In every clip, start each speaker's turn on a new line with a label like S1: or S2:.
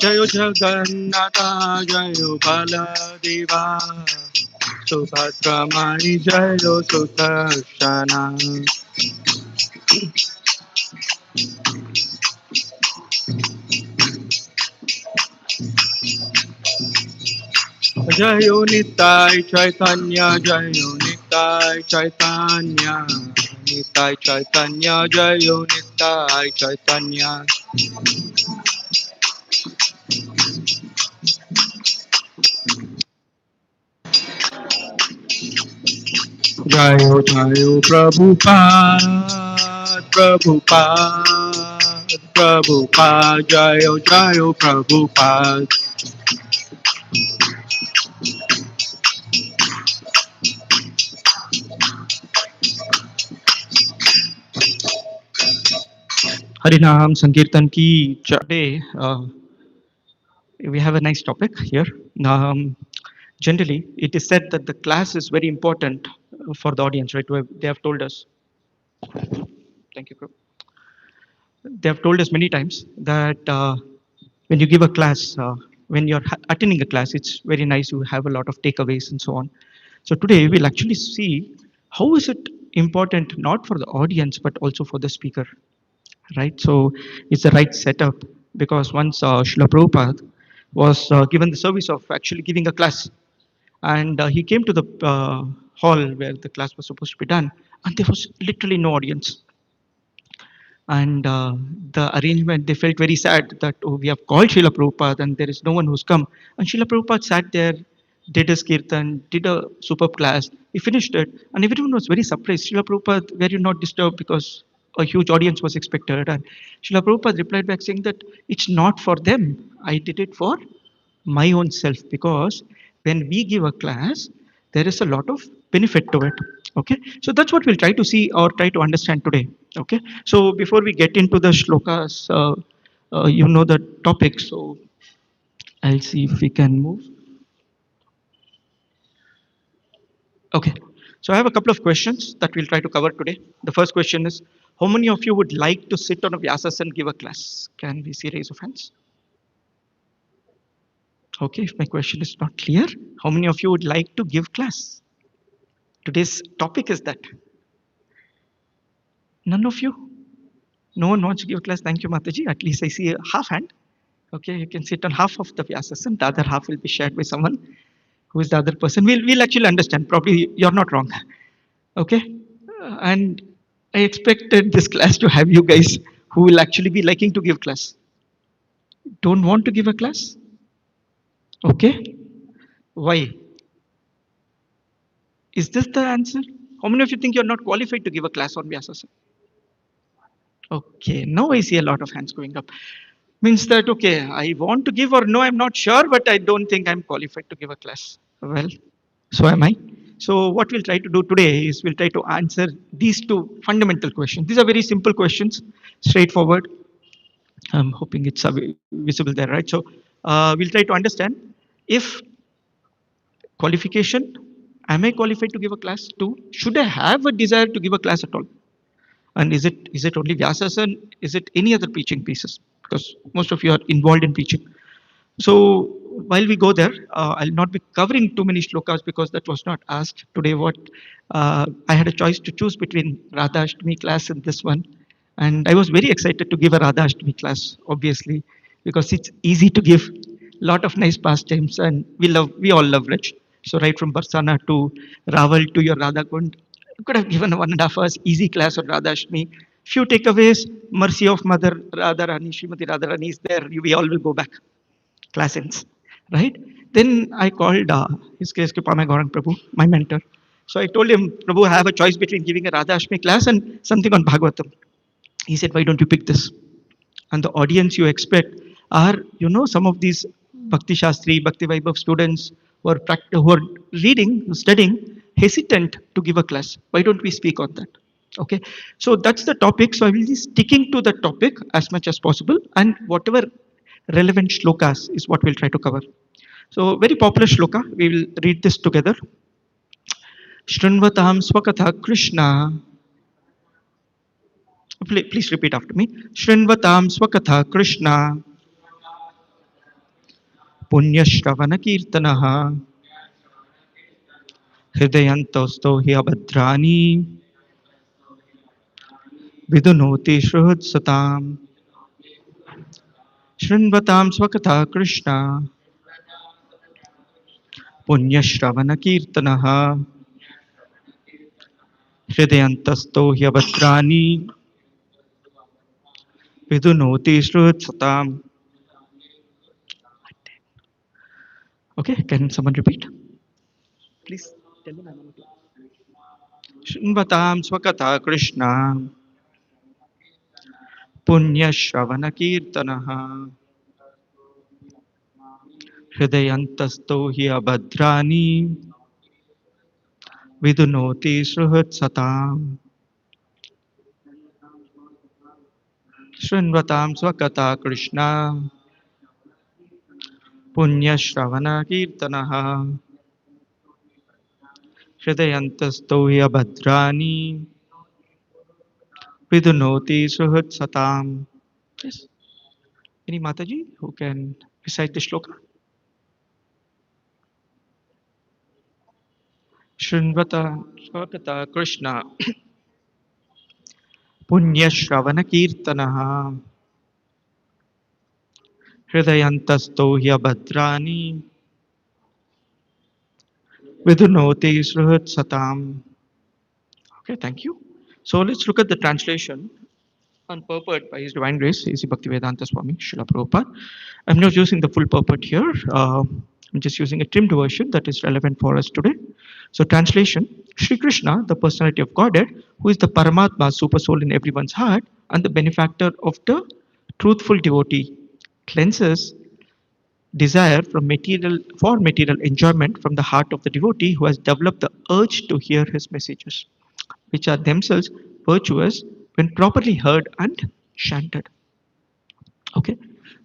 S1: Jayo Jagannatha, Jayo Baladeva, Subhadra Mai, Jayo Sudarshana. Jayo Nitai Chaitanya, Jayo Nitai Chaitanya, Nitai Chaitanya, Jayo Nitai Chaitanya. Jayo Jayo Prabhupada, Prabhupada, Prabhupada, Jayo Jayo Prabhupada. Harinam Sankirtan ki jai. We have a nice topic here. Generally, it is said that the class is very important for the audience, right? They have told us. Thank you, Prabhu. They have told us many times that when you give a class, when you're attending a class, it's very nice. You have a lot of takeaways and so on. So today we'll actually see how is it important not for the audience but also for the speaker, right? So it's the right setup because once Srila Prabhupada was given the service of actually giving a class, and he came to the hall where the class was supposed to be done, and there was literally no audience. And the arrangement, they felt very sad that, oh, we have called Srila Prabhupada and there is no one who's come. And Srila Prabhupada sat there, did his kirtan, did a superb class, he finished it, and everyone was very surprised. Srila Prabhupada, were you not disturbed because a huge audience was expected? And Srila Prabhupada replied back saying that it's not for them, I did it for my own self, because when we give a class there is a lot of benefit to it. Okay, so that's what we'll try to see or try to understand today. Okay, so before we get into the shlokas, you know the topic, so I'll see if we can move. Okay, So I have a couple of questions that we'll try to cover today. The first question is, how many of you would like to sit on a Vyasas and give a class? Can we see raise of hands? Okay, if my question is not clear, how many of you would like to give class? Today's topic is that. None of you? No one wants to give class. Thank you, Mataji. At least I see a half hand. Okay, you can sit on half of the Vyasas and the other half will be shared by someone who is the other person. We'll actually understand. Probably you're not wrong. Okay, and I expected this class to have you guys who will actually be liking to give class. Don't want to give a class? Okay, why? Is this the answer? How many of you think you're not qualified to give a class on Vyasasana? Okay, now I see a lot of hands going up. Means that, okay, I want to give or no, I'm not sure, but I don't think I'm qualified to give a class. Well, so am I. So what we'll try to do today is we'll try to answer these two fundamental questions. These are very simple questions, straightforward. I'm hoping it's visible there, right? So we'll try to understand if qualification, am I qualified to give a class? Two, should I have a desire to give a class at all? And is it only Vyasasana? Is it any other preaching pieces? Because most of you are involved in preaching. So while we go there, I'll not be covering too many shlokas because that was not asked today. What I had a choice to choose between Radha Ashtami class and this one, and I was very excited to give a Radha Ashtami class, obviously, because it's easy to give. Lot of nice pastimes, and we all love Rich. So right from Barsana to Raval to your Radha Kund, you could have given 1.5 hours easy class on Radha Ashtami. Few takeaways: mercy of Mother Radharani, Srimati Radharani is there. We all will go back class ends, right? Then I called his case Kripamay Gaurang Prabhu, my mentor. So I told him, Prabhu, I have a choice between giving a Radha Ashmi class and something on Bhagavatam. He said, why don't you pick this? And the audience you expect are, some of these Bhakti Shastri, Bhakti Vaibhav students who are reading, studying, hesitant to give a class. Why don't we speak on that? Okay, so that's the topic. So I will be sticking to the topic as much as possible, and whatever relevant shlokas is what we'll try to cover. So very popular shloka. We will read this together. Shrinvatam swakatha Krishna. Please repeat after me. Shrinvatam swakatha Krishna. Punyashravana kirtanaha. Hridayantosto hi abhadrani. Vidunoti shrihud satam. Shrinvatam swakatha Krishna. Punyashravana kirtanaha. Hridayantasto hi abhadrani. Vidunoti shrihud satam. Okay, can someone repeat? Please tell me. Shrinvatam swakatha Krishna. Punyashravana kirtanaha. Hridayantasto hi abhadrani. Vidunoti sruhat satam. Shrinvatam swakatha Krishna. Punyashravana kirtanaha. Hridayantasto hi abhadrani. Vidunoti sruhat satam. Yes. Any Mataji who can recite the shloka? Shrinvata swakata Krishna. Punyashravana kirtanaha. Hridayantasto hyabhadrani. Vidunoti sruhat satam. Okay, thank you. So let's look at the translation on purport by His Divine Grace, A.C. Bhaktivedanta Swami, Srila Prabhupada. I'm not using the full purport here. I'm just using a trimmed version that is relevant for us today. So translation, Sri Krishna, the personality of Godhead, who is the Paramatma, super soul in everyone's heart, and the benefactor of the truthful devotee, cleanses desire for material enjoyment from the heart of the devotee who has developed the urge to hear his messages, which are themselves virtuous when properly heard and chanted. Okay,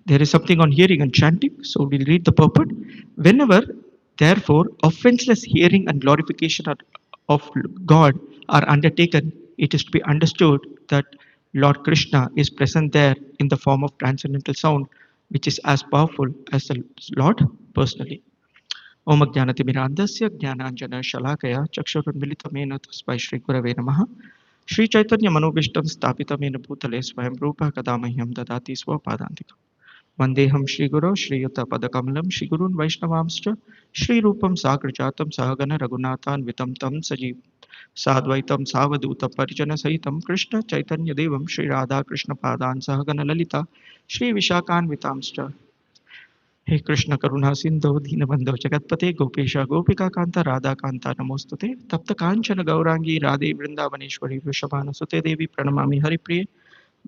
S1: there is something on hearing and chanting, so we'll read the purport. Whenever, therefore, offenseless hearing and glorification are of God are undertaken, it is to be understood that Lord Krishna is present there in the form of transcendental sound, which is as powerful as the Lord personally. Om Jnanatimirandasya Jnananjana Shalakaya Chakshurunmilitamena Tasmai Shri Gurave Namaha Shri Chaitanya Manobishtam Stapitamena Bhutale Swayam Rupa Kadamahyam Dadati Swapadantika Vandeham Shri Guru Shri Yuta Padakamalam Shri Gurun Vaishnavamscha Shri Rupam Sagrajatam Sahagana Raghunathan Vitam Tam Sajeev Sadvaitam Savadutam Parijana Sahitam Krishna Chaitanya Devam Shri Radha Krishna Padan Sahagana Lalita Shri Vishakan Vitamscha हे कृष्ण करुणा सिंधु दीनबंधो जगतपते गोपेश गोपिका कांता राधा कांता नमोस्तुते तप्त कांचन गौरांगी राधे वृंदावनेश्वरी वृषभानुसुते देवी प्रणमामि हरिप्रिये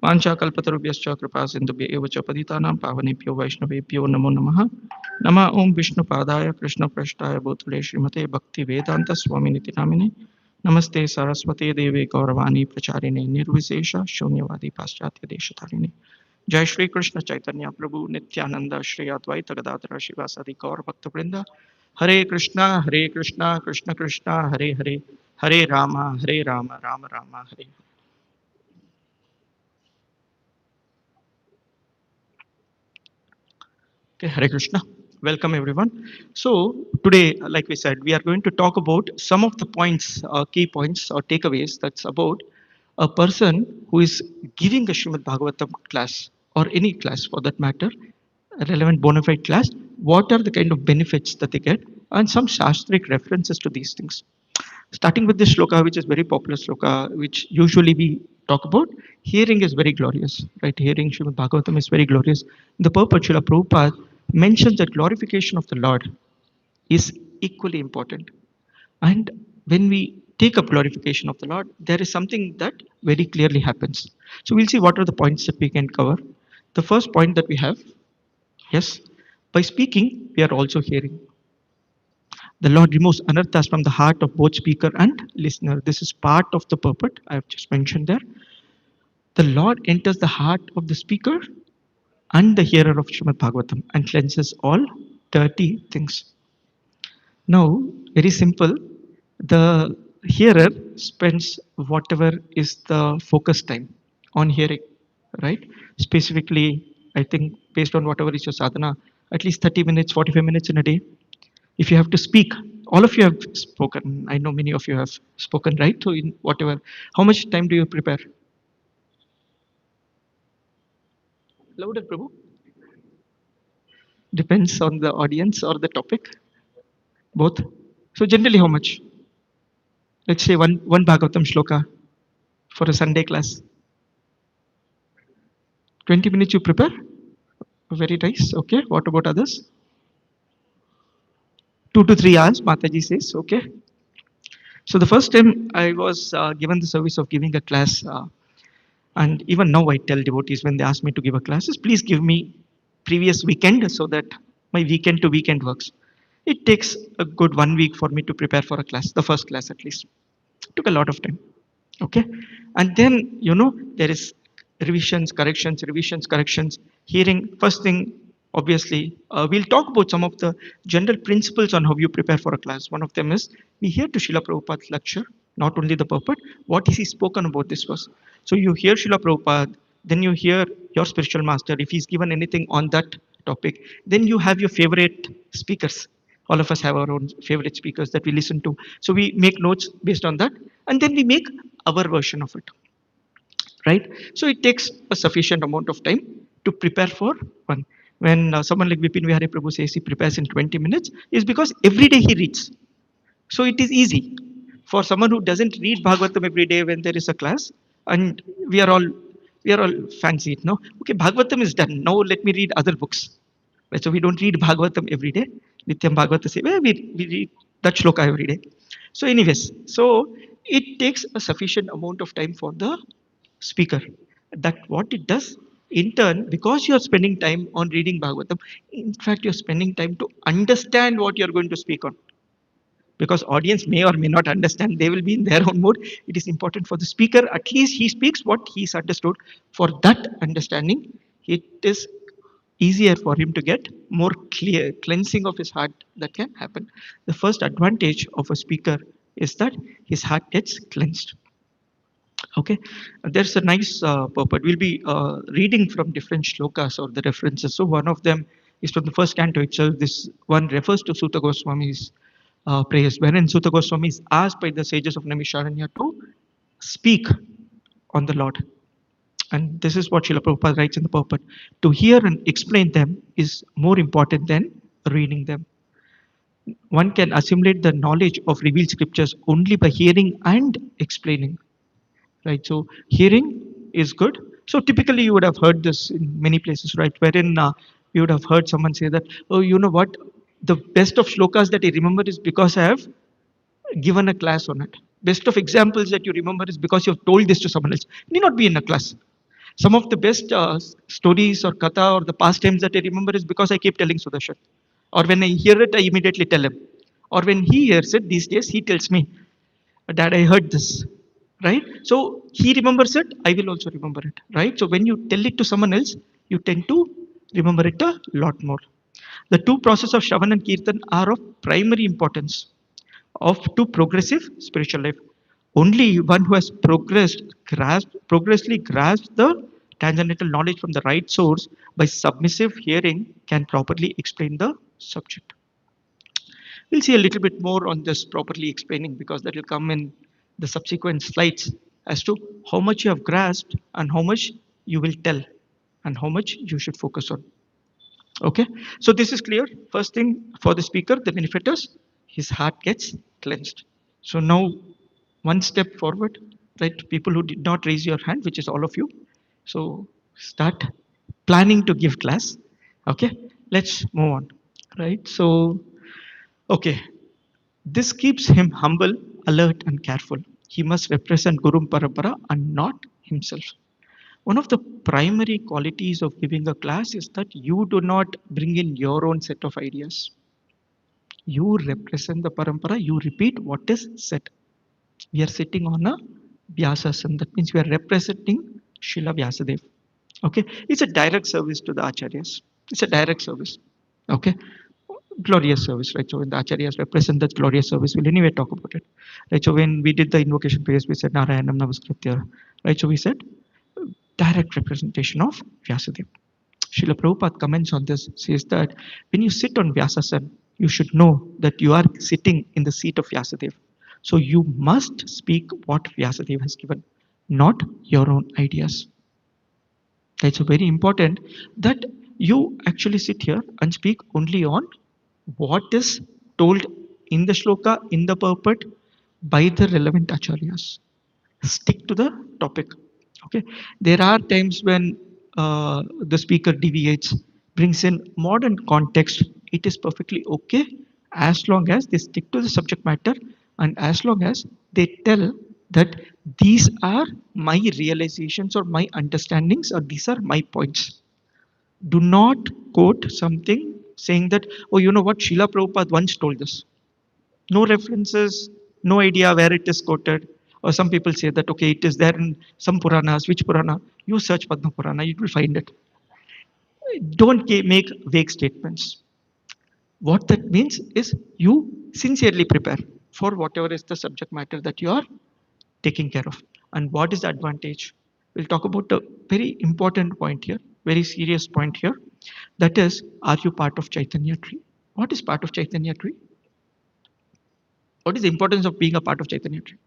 S1: वाञ्छाकल्पतरुभ्यश्च कृपा सिन्धुभ्य एव च पतितानां पावनेभ्यो वैष्णवेभ्यो नमो नमः नमः ओं विष्णुपादाय कृष्णप्रेष्ठाय भूतले श्रीमते भक्तिवेदान्तस्वामिनिति नामिने नमस्ते सरस्वती देवे गौरवाणी प्रचारिणे निर्विशेष शून्यवादी पाश्चात्य देशतारिणे जय श्री कृष्ण चैतन्य प्रभु नित्यानंद श्री अद्वैत गदाधर शिवासादि गौर भक्त वृंद हरे कृष्णा कृष्ण कृष्णा हरे हरे हरे राम राम राम हरे Okay, Hare Krishna. Welcome everyone. So today, like we said, we are going to talk about some of the points, key points or takeaways. That's about a person who is giving a Srimad Bhagavatam class or any class for that matter, a relevant bona fide class. What are the kind of benefits that they get, and some shastric references to these things. Starting with this shloka, which is very popular shloka, which usually we talk about, hearing is very glorious, right? Hearing Srimad Bhagavatam is very glorious. The purport, Srila Prabhupada mentions that glorification of the Lord is equally important. And when we take up glorification of the Lord, there is something that very clearly happens. So we'll see what are the points that we can cover. The first point that we have, yes, by speaking, we are also hearing. The Lord removes anarthas from the heart of both speaker and listener. This is part of the purport I have just mentioned there. The Lord enters the heart of the speaker and the hearer of Srimad Bhagavatam and cleanses all dirty things. Now, very simple, the hearer spends whatever is the focus time on hearing, right? Specifically, I think based on whatever is your sadhana, at least 30 minutes, 45 minutes in a day. If you have to speak, all of you have spoken. I know many of you have spoken, right? So, in whatever, how much time do you prepare? Louder, Prabhu. Depends on the audience or the topic, both. So, generally, how much? Let's say one Bhagavatam shloka for a Sunday class. 20 minutes you prepare? Very nice. Okay. What about others? 2 to 3 hours, Mataji says. Okay. So the first time I was given the service of giving a class, and even now I tell devotees when they ask me to give a classes, please give me previous weekend so that my weekend to weekend works. It takes a good 1 week for me to prepare for a class, the first class at least. It took a lot of time. Okay. And then, there is revisions, corrections, hearing. First thing, obviously, we'll talk about some of the general principles on how you prepare for a class. One of them is we hear to Srila Prabhupada's lecture, not only the purport, what is he spoken about this verse. So you hear Srila Prabhupada, then you hear your spiritual master, if he's given anything on that topic, then you have your favorite speakers. All of us have our own favorite speakers that we listen to. So we make notes based on that, and then we make our version of it, right? So it takes a sufficient amount of time to prepare for one. When someone like Vipin Vihari Prabhu says he prepares in 20 minutes, is because every day he reads. So it is easy for someone who doesn't read Bhagavatam every day when there is a class, and we are all fancy, no? Okay, Bhagavatam is done. Now let me read other books. Right? So we don't read Bhagavatam every day. Nityam Bhagavata say, well, we read that shloka every day. So, anyways, so it takes a sufficient amount of time for the speaker. That what it does, in turn, because you're spending time on reading Bhagavatam, in fact, you're spending time to understand what you're going to speak on. Because audience may or may not understand, they will be in their own mode. It is important for the speaker, at least he speaks what he's understood. For that understanding, it is easier for him to get more clear cleansing of his heart that can happen. The first advantage of a speaker is that his heart gets cleansed. Okay, there's a nice purport. We'll be reading from different shlokas or the references. So one of them is from the first canto itself. This one refers to Sutta Goswami's prayers, wherein Sutta Goswami is asked by the sages of Naimisharanya to speak on the Lord. And this is what Srila Prabhupada writes in the purport. To hear and explain them is more important than reading them. One can assimilate the knowledge of revealed scriptures only by hearing and explaining. Right? So hearing is good. So typically you would have heard this in many places, right? Wherein you would have heard someone say that, oh, you know what? The best of shlokas that I remember is because I have given a class on it. Best of examples that you remember is because you have told this to someone else. It need not be in a class. Some of the best stories or katha or the pastimes that I remember is because I keep telling Sudarshan. Or when I hear it, I immediately tell him. Or when he hears it, these days he tells me, Dad, I heard this. Right? So he remembers it, I will also remember it. Right? So when you tell it to someone else, you tend to remember it a lot more. The two processes of Shravan and Kirtan are of primary importance of to progressive spiritual life. Only one who has progressively grasped the transcendental knowledge from the right source by submissive hearing can properly explain the subject. We'll see a little bit more on this properly explaining because that will come in the subsequent slides as to how much you have grasped and how much you will tell and how much you should focus on. Okay, so this is clear. First thing for the speaker, the benefactors, his heart gets cleansed. So now one step forward, right? People who did not raise your hand, which is all of you. So start planning to give class. Okay, let's move on. Right. So okay, this keeps him humble, alert, and careful. He must represent Guru Parampara and not himself. One of the primary qualities of giving a class is that you do not bring in your own set of ideas. You represent the parampara, you repeat what is said. We are sitting on a Vyasasana. That means we are representing Srila Vyasadeva. Okay, it's a direct service to the acharyas. It's a direct service. Okay, glorious service, right? So when the acharyas represent that glorious service, we'll anyway talk about it, right? So when we did the invocation prayers, we said Narayanam Namaskritya, right? So we said direct representation of Vyasadeva. Srila Prabhupada comments on this, says that when you sit on Vyasasana, you should know that you are sitting in the seat of Vyasadeva. So you must speak what Vyasadeva has given, not your own ideas. It's very important that you actually sit here and speak only on what is told in the shloka, in the purport by the relevant acharyas. Stick to the topic. Okay, there are times when the speaker deviates, brings in modern context. It is perfectly okay as long as they stick to the subject matter and as long as they tell that these are my realizations or my understandings or these are my points. Do not quote something saying that, oh, you know what, Srila Prabhupada once told this. No references, no idea where it is quoted. Or some people say that, okay, it is there in some Puranas. Which Purana? You search Padma Purana, you will find it. Don't make vague statements. What that means is you sincerely prepare for whatever is the subject matter that you are taking care of. And what is the advantage? We'll talk about a very important point here, very serious point here. That is, are you part of Chaitanya tree? What is part of Chaitanya tree? What is the importance of being a part of Chaitanya tree?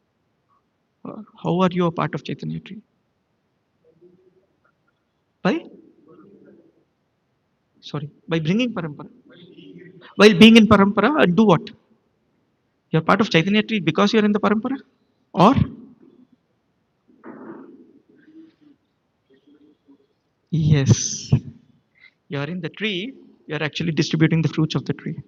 S1: How are you a part of Chaitanya tree? By, sorry, by bringing parampara. While being in parampara, and do what? You're part of Chaitanya tree because you're in the parampara? Or, yes, you're in the tree, you're actually distributing the fruits of the tree.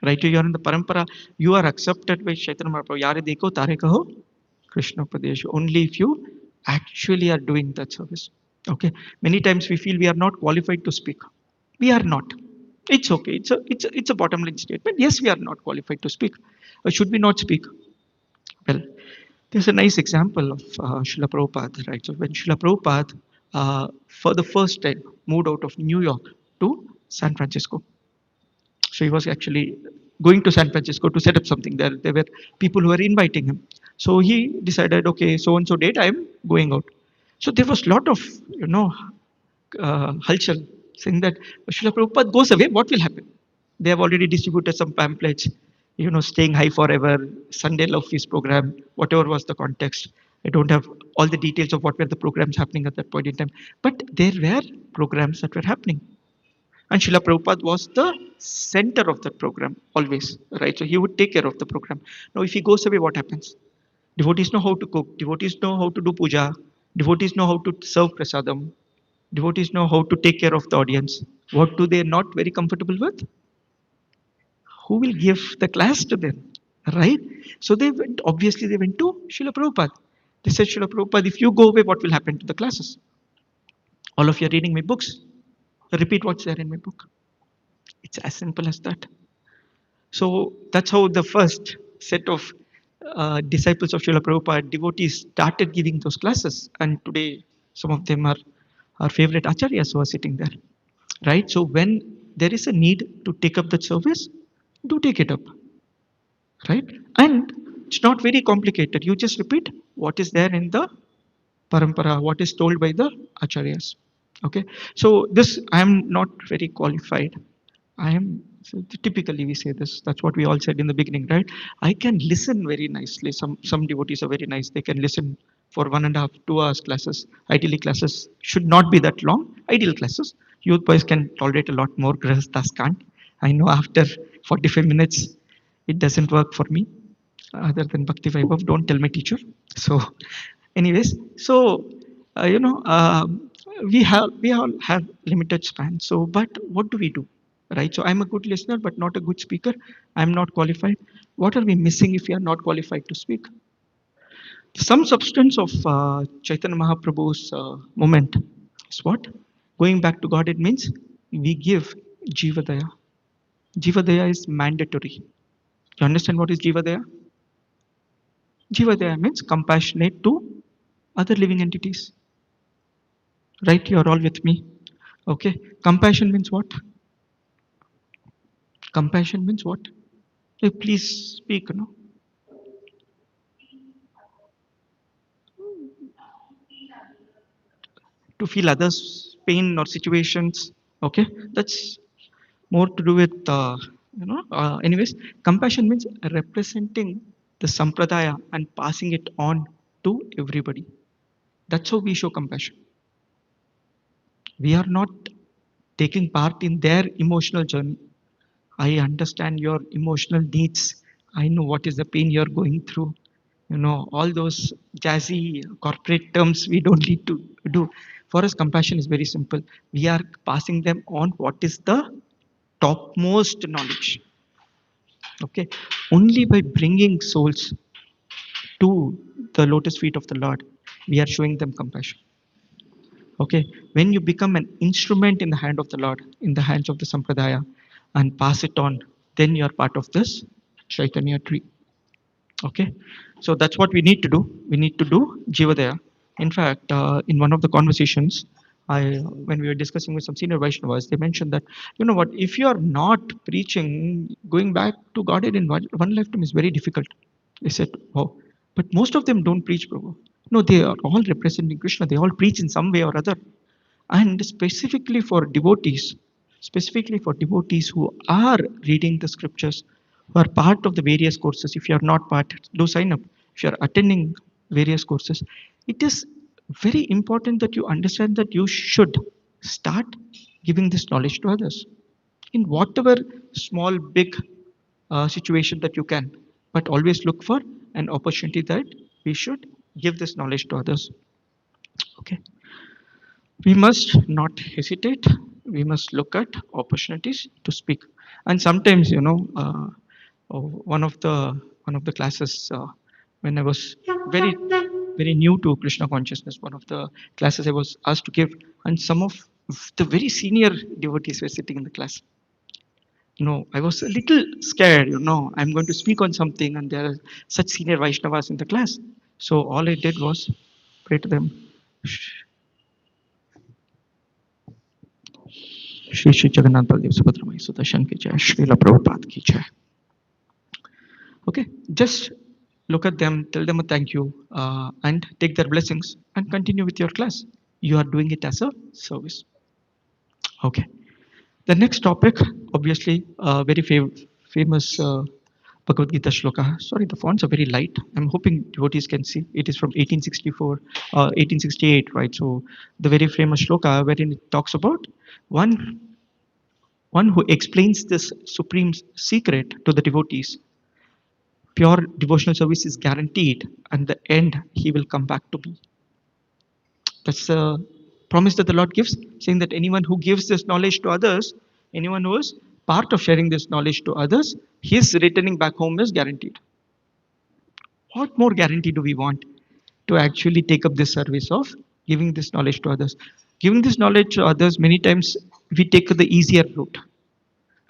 S1: Right? You're in the parampara, you are accepted by Chaitanya Mahaprabhu. Yare dekho, tare kaho, Krishna Pradesh. Only if you actually are doing that service. Okay. Many times we feel we are not qualified to speak. We are not. It's okay. It's a bottom line statement. Yes, we are not qualified to speak. Should we not speak? Well, there's a nice example of Srila Prabhupada, right? So when Srila Prabhupada, for the first time, moved out of New York to San Francisco. So he was actually going to San Francisco to set up something there. There were people who were inviting him. So he decided, okay, so and so date I am going out. So there was a lot of, halchal saying that Srila Prabhupada goes away, what will happen? They have already distributed some pamphlets, staying high forever, Sunday Love Feast program, whatever was the context. I don't have all the details of what were the programs happening at that point in time, but there were programs that were happening. And Srila Prabhupada was the center of that program always, right? So he would take care of the program. Now, if he goes away, what happens? Devotees know how to cook, devotees know how to do puja, devotees know how to serve prasadam, devotees know how to take care of the audience. What do they not very comfortable with? Who will give the class to them? Right? So they went, obviously, they went to Srila Prabhupada. They said, Srila Prabhupada, if you go away, what will happen to the classes? All of you are reading my books. Repeat what's there in my book. It's as simple as that. So that's how the first set of disciples of Srila Prabhupada, devotees, started giving those classes. And today, some of them are our favorite acharyas who are sitting there. Right? So when there is a need to take up that service, do take it up. Right? And it's not very complicated. You just repeat what is there in the parampara, what is told by the acharyas. Okay. So this I am not very qualified. I am, so typically we say this. That's what we all said in the beginning, right? I can listen very nicely. Some devotees are very nice. They can listen for 1.5, 2 hours classes. Ideally, classes should not be that long. Ideal classes. Youth boys can tolerate a lot more. Grahasthas can't. I know after 45 minutes, it doesn't work for me. Other than Bhakti Vaibhav, don't tell my teacher. So, anyways, so we all have limited span. So, but what do we do? Right? So I'm a good listener, but not a good speaker. I'm not qualified. What are we missing if we are not qualified to speak? Some substance of Chaitanya Mahaprabhu's moment is what? Going back to God, it means we give Jivadaya. Jivadaya is mandatory. You understand what is Jivadaya? Jivadaya means compassionate to other living entities. Right? You are all with me. Okay. Compassion means what? Compassion means what? Please speak, no? To feel others' pain or situations. Okay, that's more to do with anyways, compassion means representing the sampradaya and passing it on to everybody. That's how we show compassion. We are not taking part in their emotional journey. I understand your emotional needs. I know what is the pain you're going through. All those jazzy corporate terms we don't need to do. For us, compassion is very simple. We are passing them on what is the topmost knowledge. Okay. Only by bringing souls to the lotus feet of the Lord, we are showing them compassion. Okay. When you become an instrument in the hand of the Lord, in the hands of the Sampradaya, and pass it on, then you are part of this Chaitanya tree. Okay, so that's what we need to do. We need to do Jivadaya. In fact, in one of the conversations, when we were discussing with some senior Vaishnavas, they mentioned that, you know what, if you are not preaching, going back to Godhead in one lifetime is very difficult. They said, oh, but most of them don't preach, Prabhu. No, they are all representing Krishna. They all preach in some way or other. And specifically for devotees who are reading the scriptures, who are part of the various courses. If you are not part, do sign up. If you are attending various courses, it is very important that you understand that you should start giving this knowledge to others in whatever small, big situation that you can. But always look for an opportunity that we should give this knowledge to others. Okay. We must not hesitate. We must look at opportunities to speak. And sometimes, one of the classes when I was very very new to Krishna consciousness, one of the classes I was asked to give, and some of the very senior devotees were sitting in the class. I was a little scared. I'm going to speak on something, and there are such senior Vaishnavas in the class. So all I did was pray to them. Shri Shri Jagannath Baldev सुभद्रमय Sudarshan की जय, श्रील प्रभुपाद की जय. Okay, just look at them, tell them a thank you, and take their blessings and continue with your class. You are doing it as a service. Okay. The next topic, obviously, very famous Bhagavad Gita shloka. Sorry, the fonts are very light. I'm hoping devotees can see. It is from 1864, 1868, right? So the very famous shloka wherein it talks about one one who explains this supreme secret to the devotees. Pure devotional service is guaranteed, and the end he will come back to me. That's a promise that the Lord gives, saying that anyone who gives this knowledge to others, anyone who is part of sharing this knowledge to others, his returning back home is guaranteed. What more guarantee do we want to actually take up this service of giving this knowledge to others? Giving this knowledge to others, many times we take the easier route.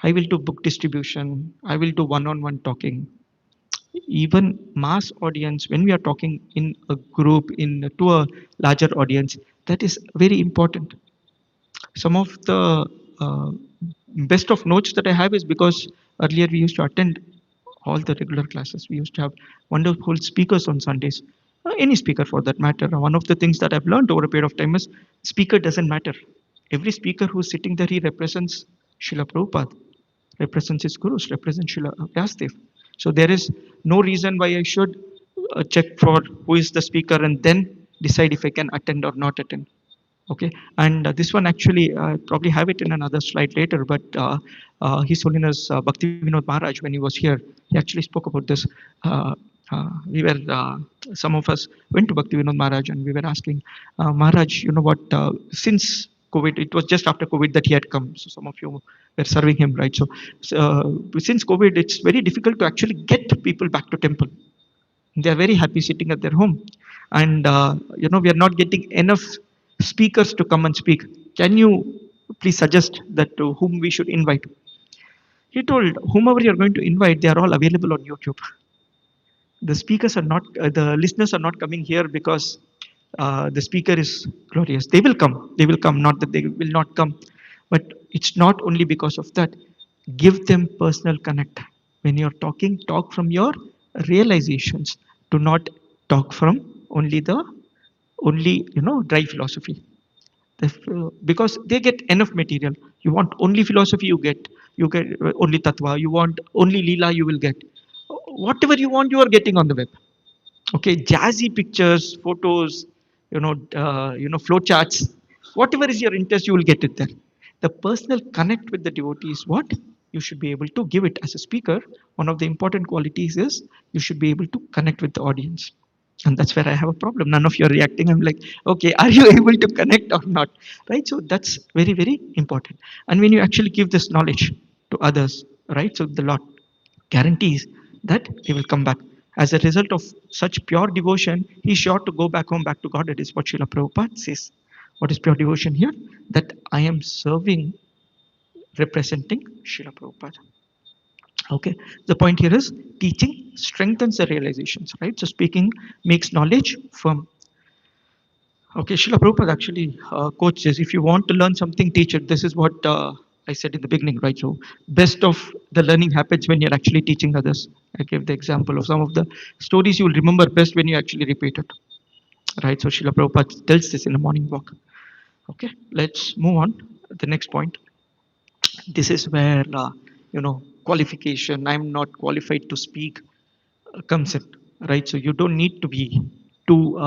S1: I will do book distribution, I will do one on one talking. Even mass audience, when we are talking in a group, to a larger audience, that is very important. Some of the uh, best of notes that I have is because earlier we used to attend all the regular classes. We used to have wonderful speakers on Sundays. Any speaker for that matter. One of the things that I've learned over a period of time is speaker doesn't matter. Every speaker who's sitting there, he represents Srila Prabhupada, represents his gurus, represents Srila Vyasdev. So there is no reason why I should check for who is the speaker and then decide if I can attend or not attend. Okay, and this one actually probably have it in another slide later, but His Holiness Bhaktivinoda Maharaj, when he was here, he actually spoke about this. Uh, we were Some of us went to Bhaktivinoda Maharaj and we were asking Maharaj, you know what? Since COVID, it was just after COVID that he had come. So some of you were serving him, right? So since COVID, it's very difficult to actually get people back to temple. They are very happy sitting at their home, and we are not getting enough speakers to come and speak. Can you please suggest that to whom we should invite? He told whomever you're going to invite, they are all available on YouTube. The speakers are not the listeners are not coming here because the speaker is glorious. They will come, not that they will not come, but it's not only because of that. Give them personal connect. When you're talking, talk from your realizations. Do not talk from only dry philosophy. Because they get enough material. You want only philosophy, you get only tatva. You want only leela, you will get whatever you want. You are getting on the web. Okay, jazzy pictures, photos, flow charts. Whatever is your interest, you will get it there. The personal connect with the devotee is what you should be able to give it. As a speaker, one of the important qualities is you should be able to connect with the audience. And that's where I have a problem. None of you are reacting. I'm like, okay, are you able to connect or not? Right? So that's very, very important. And when you actually give this knowledge to others, right, so the Lord guarantees that he will come back. As a result of such pure devotion, he's sure to go back home, back to God. That is what Srila Prabhupada says. What is pure devotion here? That I am serving, representing Srila Prabhupada. Okay, the point here is teaching strengthens the realizations, right? So speaking makes knowledge firm. Okay, Srila Prabhupada actually quotes this. If you want to learn something, teach it. This is what I said in the beginning, right? So best of the learning happens when you're actually teaching others. I gave the example of some of the stories you will remember best when you actually repeat it, right? So Srila Prabhupada tells this in a morning walk. Okay, let's move on. The next point. This is where qualification. I'm not qualified to speak comes in, right? So you don't need to be too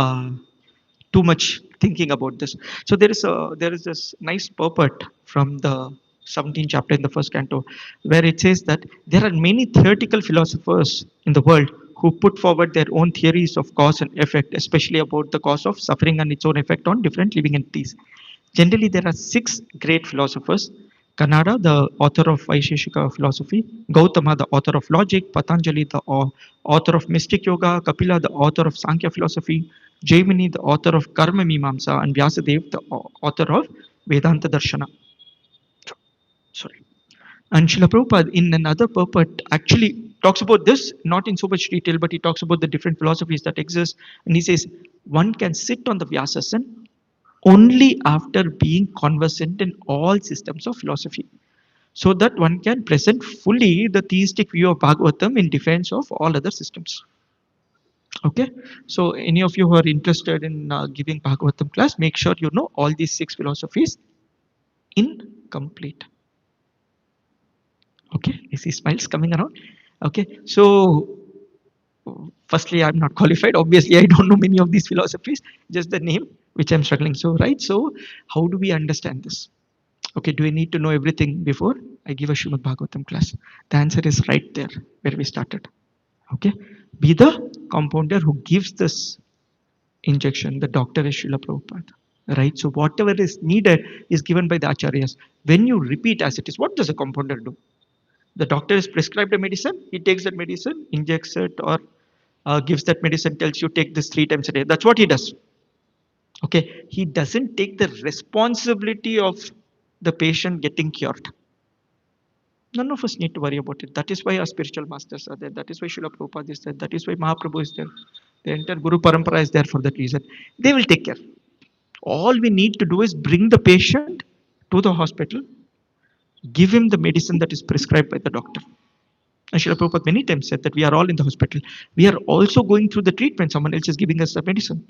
S1: too much thinking about this. So there is this nice purport from the 17th chapter in the first canto, where it says that there are many theoretical philosophers in the world who put forward their own theories of cause and effect, especially about the cause of suffering and its own effect on different living entities. Generally, there are six great philosophers: Kanada, the author of Vaisheshika philosophy; Gautama, the author of logic; Patanjali, the author of mystic yoga; Kapila, the author of Sankhya philosophy; Jaimini, the author of Karma Mimamsa; and Vyasadeva, the author of Vedanta Darshana. Sorry. And Srila Prabhupada, in another purport, actually talks about this, not in so much detail, but he talks about the different philosophies that exist. And he says, one can sit on the Vyasasan only after being conversant in all systems of philosophy. so that one can present fully the theistic view of Bhagavatam in defense of all other systems. Okay, so any of you who are interested in giving Bhagavatam class, make sure you know all these 6 philosophies in complete. Okay, I see smiles coming around. Okay, so firstly, I'm not qualified. Obviously, I don't know many of these philosophies, just the name, which I'm struggling. So, right, so how do we understand this? Okay, do we need to know everything before I give a Srimad Bhagavatam class? The answer is right there where we started. Okay, be the compounder who gives this injection. The doctor is Srila Prabhupada. Right, so whatever is needed is given by the acharyas. When you repeat as it is, what does a compounder do? The doctor is prescribed a medicine, he takes that medicine, injects it, or gives that medicine, tells you take this 3 times a day. That's what he does. Okay, he doesn't take the responsibility of the patient getting cured. None of us need to worry about it. That is why our spiritual masters are there. That is why Srila Prabhupada is there. That is why Mahaprabhu is there. The entire Guru Parampara is there for that reason. They will take care. All we need to do is bring the patient to the hospital, give him the medicine that is prescribed by the doctor. And Srila Prabhupada many times said that we are all in the hospital. We are also going through the treatment. Someone else is giving us the medicine.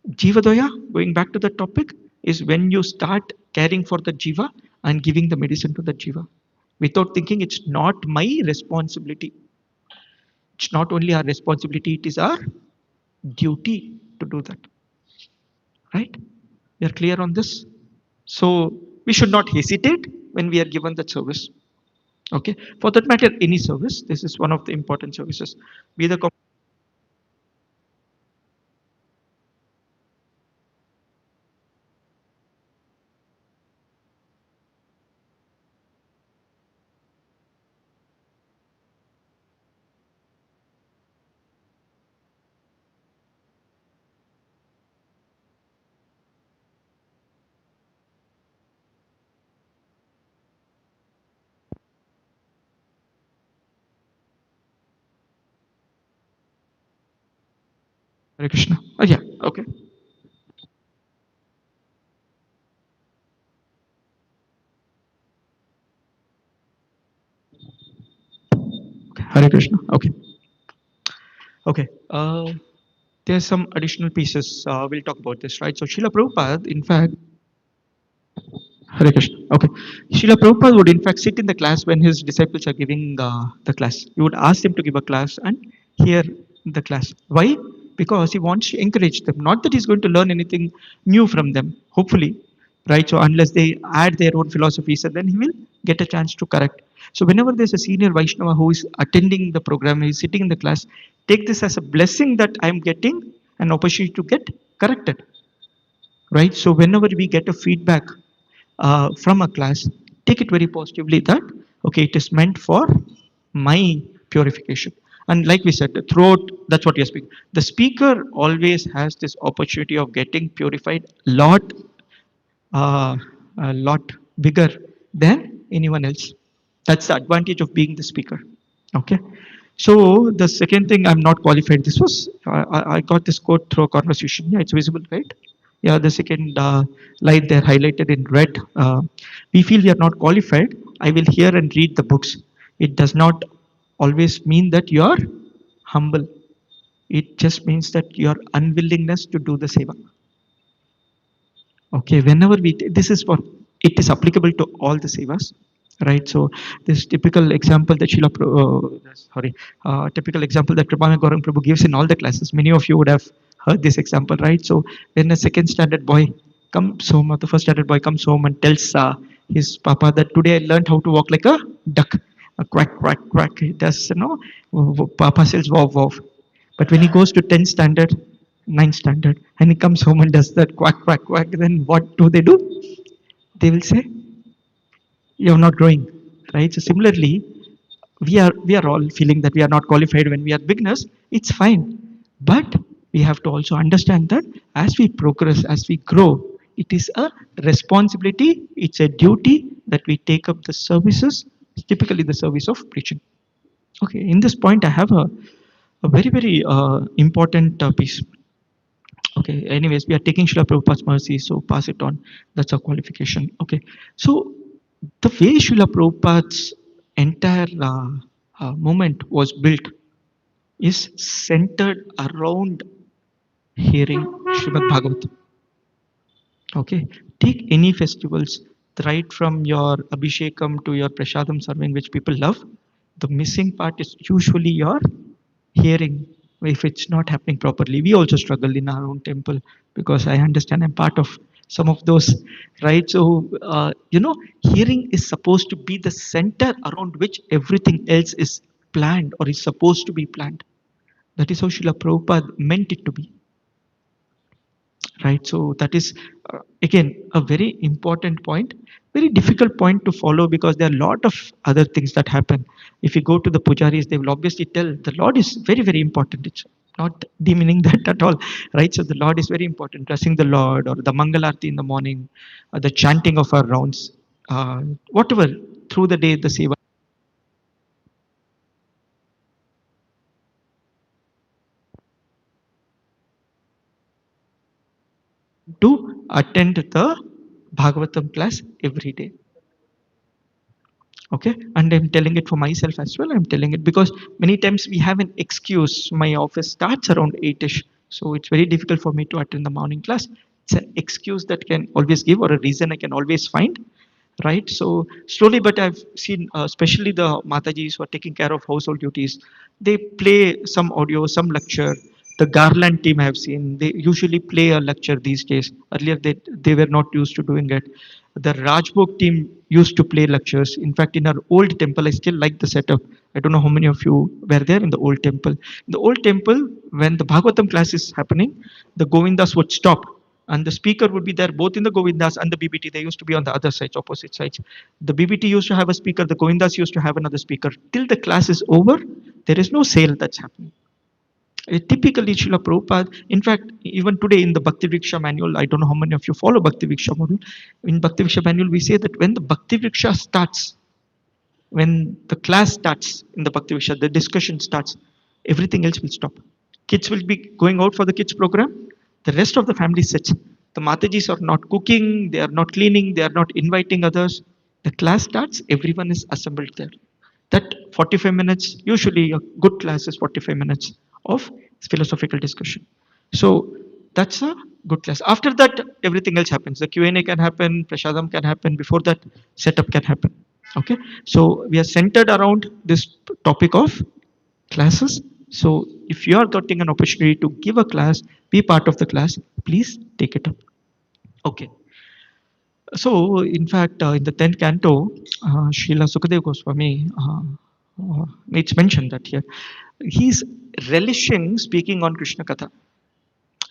S1: Jivadoya, going back to the topic, is when you start caring for the Jiva and giving the medicine to the Jiva without thinking it's not my responsibility. It's not only our responsibility, it is our duty to do that. Right? We are clear on this? So we should not hesitate when we are given that service. Okay. For that matter, any service, this is one of the important services. Be the Hare Krishna. Oh yeah, okay. Okay. Hare Krishna. Okay. Okay. There's some additional pieces. We'll talk about this, right? So Srila Prabhupada, in fact, Hare Krishna. Okay. Srila Prabhupada would in fact sit in the class when his disciples are giving the class. He would ask them to give a class and hear the class. Why? Because he wants to encourage them. Not that he's going to learn anything new from them, hopefully. Right? So unless they add their own philosophies, and then he will get a chance to correct. So whenever there's a senior Vaishnava who is attending the program, he's sitting in the class, take this as a blessing that I'm getting an opportunity to get corrected. Right? So whenever we get a feedback from a class, take it very positively that okay, it is meant for my purification. And like we said, throughout, that's what you're speaking. The speaker always has this opportunity of getting purified uh, a lot bigger than anyone else. That's the advantage of being the speaker. Okay. So the second thing, I'm not qualified. This was I got this quote through a conversation. Yeah, it's visible, right? Yeah, the second line there highlighted in red. We feel we are not qualified. I will hear and read the books. It does not always mean that you are humble. It just means that your unwillingness to do the seva. Okay, whenever this is what it is applicable to all the sevas, right? So this typical example that typical example that Kripami Gaurang Prabhu gives in all the classes. Many of you would have heard this example, right? So when a second standard boy comes home, or the first standard boy comes home and tells his papa that today I learned how to walk like a duck, a quack quack quack. He does, Papa says wow wow. But when he goes to 10th standard, ninth standard, and he comes home and does that quack, quack, quack, then what do? They will say, you're not growing, right? So similarly, we are all feeling that we are not qualified when we are beginners. It's fine. But we have to also understand that as we progress, as we grow, it is a responsibility, it's a duty that we take up the services, typically the service of preaching. Okay, in this point, I have a very, very important piece. Okay, anyways, we are taking Srila Prabhupada's mercy, so pass it on. That's our qualification. Okay, so The way Srila Prabhupada's entire movement was built is centered around hearing Srimad Bhagavatam. Okay, take any festivals, right from your Abhishekam to your Prasadam serving, which people love. The missing part is usually your hearing. If it's not happening properly, we also struggle in our own temple, because I understand I'm part of some of those, right? So, hearing is supposed to be the center around which everything else is planned or is supposed to be planned. That is how Srila Prabhupada meant it to be, right? So that is again a very important point, very difficult point to follow, because there are a lot of other things that happen. If you go to the pujaris, they will obviously tell the Lord is very, very important. It's not demeaning that at all, right? So the Lord is very important. Dressing the Lord, or the Mangalarti in the morning, the chanting of our rounds, whatever, through the day, the seva, to attend the Bhagavatam class every day. Okay, and I'm telling it for myself as well. I'm telling it because many times we have an excuse. My office starts around 8ish, so it's very difficult for me to attend the morning class. It's an excuse that can always give, or a reason I can always find, right? So slowly, but I've seen, especially the Matajis who are taking care of household duties, they play some audio, some lecture. The Garland team I have seen, they usually play a lecture these days. Earlier, they were not used to doing it. The Rajbog team used to play lectures. In fact, in our old temple, I still like the setup. I don't know how many of you were there in the old temple. In the old temple, when the Bhagavatam class is happening, the Govindas would stop, and the speaker would be there both in the Govindas and the BBT. They used to be on the other sides, opposite sides. The BBT used to have a speaker, the Govindas used to have another speaker. Till the class is over, there is no sale that's happening. Typically, Srila Prabhupada, in fact, even today in the Bhakti Vriksha manual, I don't know how many of you follow Bhakti Vriksha manual. In Bhakti Vriksha manual, we say that when the Bhakti Vriksha starts, when the class starts in the Bhakti Vriksha, the discussion starts, everything else will stop. Kids will be going out for the kids program. The rest of the family sits. The Matajis are not cooking, they are not cleaning, they are not inviting others. The class starts, everyone is assembled there. That 45 minutes, usually a good class is 45 minutes of philosophical discussion. So that's a good class. After that, everything else happens. The Q&A can happen, Prashadam can happen. Before that, setup can happen. Okay, so we are centered around this topic of classes. So if you are getting an opportunity to give a class, be part of the class, please take it up. Okay, so in fact, in the 10th canto, Srila Sukadev Goswami, it's mentioned that here, he's relishing speaking on Krishna Katha,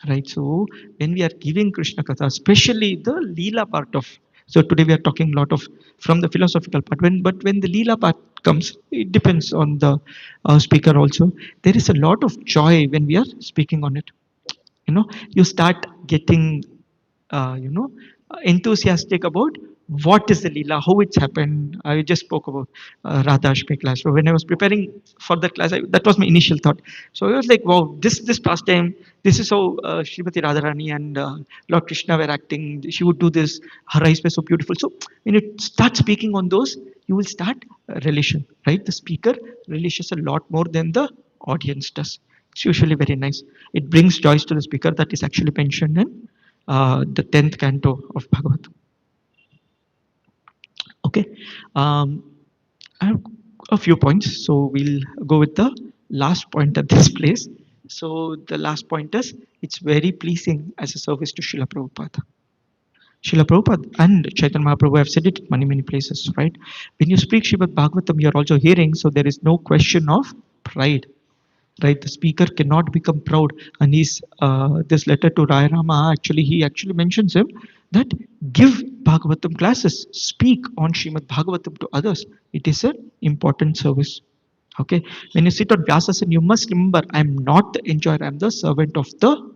S1: right? So when we are giving Krishna Katha, especially the Leela part of, so today we are talking a lot of from the philosophical part, but when the Leela part comes, it depends on the speaker also. There is a lot of joy when we are speaking on it. You start getting enthusiastic about what is the Leela, how it's happened. I just spoke about Radha Ashmi class. So when I was preparing for the class, that was my initial thought. So I was like, wow, this pastime, this is how Srimati Radharani and Lord Krishna were acting. She would do this. Her eyes were so beautiful. So when you start speaking on those, you will start relation, right? The speaker relishes a lot more than the audience does. It's usually very nice. It brings joy to the speaker. That is actually mentioned in the 10th canto of Bhagavatam. Okay. Um, I have a few points. So we'll go with the last point at this place. So the last point is it's very pleasing as a service to Srila Prabhupada. Srila Prabhupada and Chaitanya Mahaprabhu have said it in many, many places, right? When you speak Srimad Bhagavatam, you're also hearing, so there is no question of pride, right? The speaker cannot become proud. And he's this letter to Rai Rama, actually he actually mentions him that give Bhagavatam classes, speak on Srimad Bhagavatam to others. It is an important service. Okay, when you sit on Vyasasan, you must remember I am not the enjoyer, I am the servant of the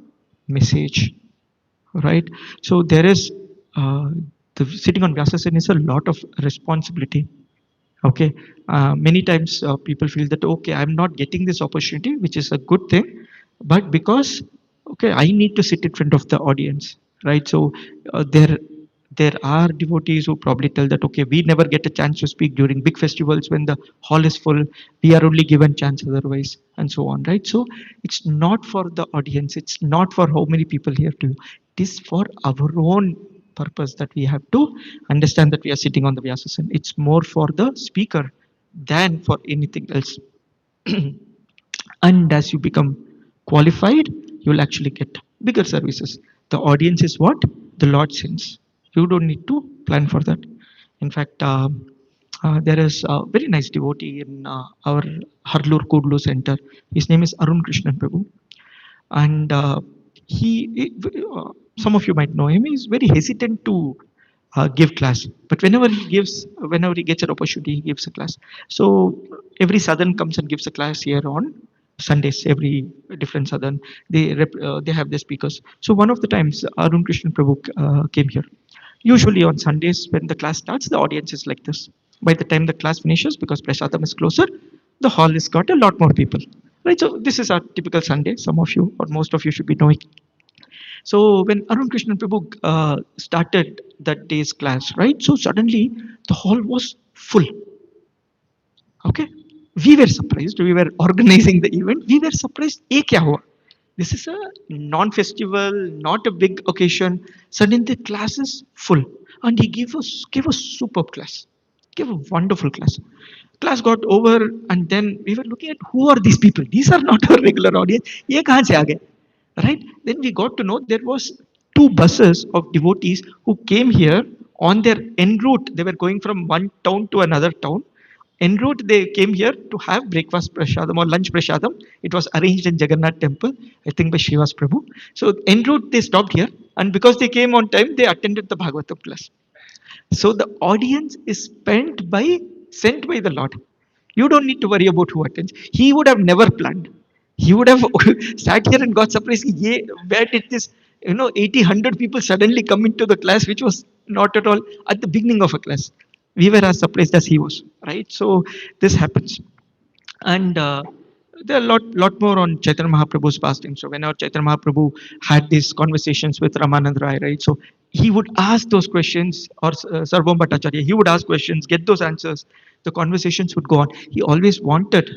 S1: message, right? So there is the sitting on Vyasasan is a lot of responsibility. Okay, many times people feel that okay, I'm not getting this opportunity, which is a good thing, but because okay, I need to sit in front of the audience, right? So there There are devotees who probably tell that, okay, we never get a chance to speak during big festivals when the hall is full. We are only given chance otherwise, and so on, right? So it's not for the audience. It's not for how many people here to. It is for our own purpose that we have to understand that we are sitting on the Vyasasan. It's more for the speaker than for anything else. And as you become qualified, you will actually get bigger services. The audience is what the Lord sends. You don't need to plan for that. In fact, there is a very nice devotee in our Harlur Kudlu center. His name is Arun Krishnan Prabhu, and some of you might know him. He's very hesitant to give class, but whenever he gets an opportunity, he gives a class. So every southern comes and gives a class here on Sundays. Every different southern, they have their speakers. So one of the times Arun Krishnan Prabhu came here. Usually on Sundays when the class starts, the audience is like this. By the time the class finishes, because Prasadam is closer, the hall has got a lot more people. Right, so this is our typical Sunday. Some of you or most of you should be knowing. So when Arun Krishnan Prabhu started that day's class, right? So suddenly the hall was full. Okay, we were surprised. We were organizing the event. We were surprised. "Ye kya hua?" This is a non-festival, not a big occasion. Suddenly the class is full, and he gave us superb class, gave a wonderful class. Class got over, and then we were looking at who are these people. These are not our regular audience. ये कहाँ से आ गए? Right? Then we got to know there was two buses of devotees who came here on their en route. They were going from one town to another town. En route, they came here to have breakfast prasadam or lunch prasadam. It was arranged in Jagannath temple, I think by Shivas Prabhu. So en route, they stopped here, and because they came on time, they attended the Bhagavatam class. So the audience is sent by the Lord. You don't need to worry about who attends. He would have never planned. He would have sat here and got surprised. Yeah, where did this, 80, 100 people suddenly come into the class, which was not at all at the beginning of a class. We were as surprised as he was, right? So this happens. And there are a lot more on Chaitanya Mahaprabhu's fasting. So whenever Chaitanya Mahaprabhu had these conversations with Ramanand Rai, right? So he would ask those questions, or Sarvam Bhattacharya, he would ask questions, get those answers. The conversations would go on. He always wanted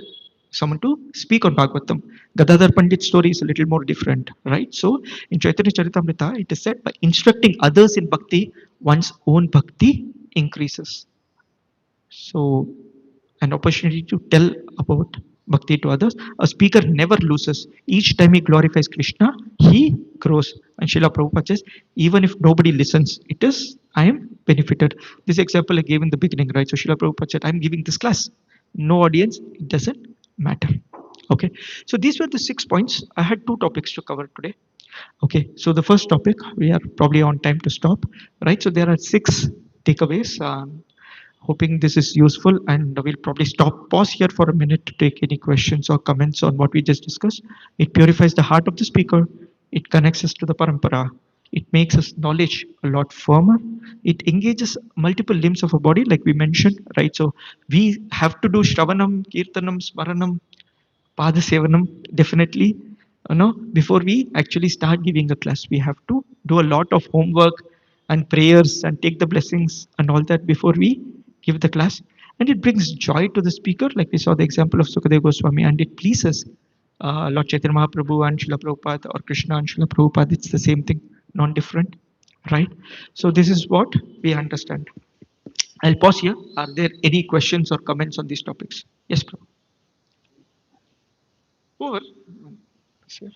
S1: someone to speak on Bhagavatam. Gadadhar Pandit's story is a little more different, right? So in Chaitanya Charitamrita, it is said by instructing others in bhakti, one's own bhakti increases. So an opportunity to tell about bhakti to others. A speaker never loses. Each time he glorifies Krishna, he grows. And Srila Prabhupada says, even if nobody listens, I am benefited. This example I gave in the beginning, right? So Srila Prabhupada said, I'm giving this class. No audience, it doesn't matter. Okay, so these were the 6 points. I had 2 topics to cover today. Okay, so the first topic, we are probably on time to stop, right? So there are 6 takeaways. Hoping this is useful, and we'll probably pause here for a minute to take any questions or comments on what we just discussed. It purifies the heart of the speaker. It connects us to the parampara. It makes us knowledge a lot firmer. It engages multiple limbs of a body, like we mentioned, right? So we have to do Shravanam, Kirtanam, Smaranam, Padasevanam, definitely. Before we actually start giving a class, we have to do a lot of homework and prayers and take the blessings and all that before we give the class. And it brings joy to the speaker, like we saw the example of Sukadeva Goswami, and it pleases Lord Chaitanya Mahaprabhu and Srila Prabhupada, or Krishna and Srila Prabhupada. It's the same thing, non-different, right? So this is what we understand. I'll pause here. Are there any questions or comments on these topics? Yes, Prabhu. Over. Sure.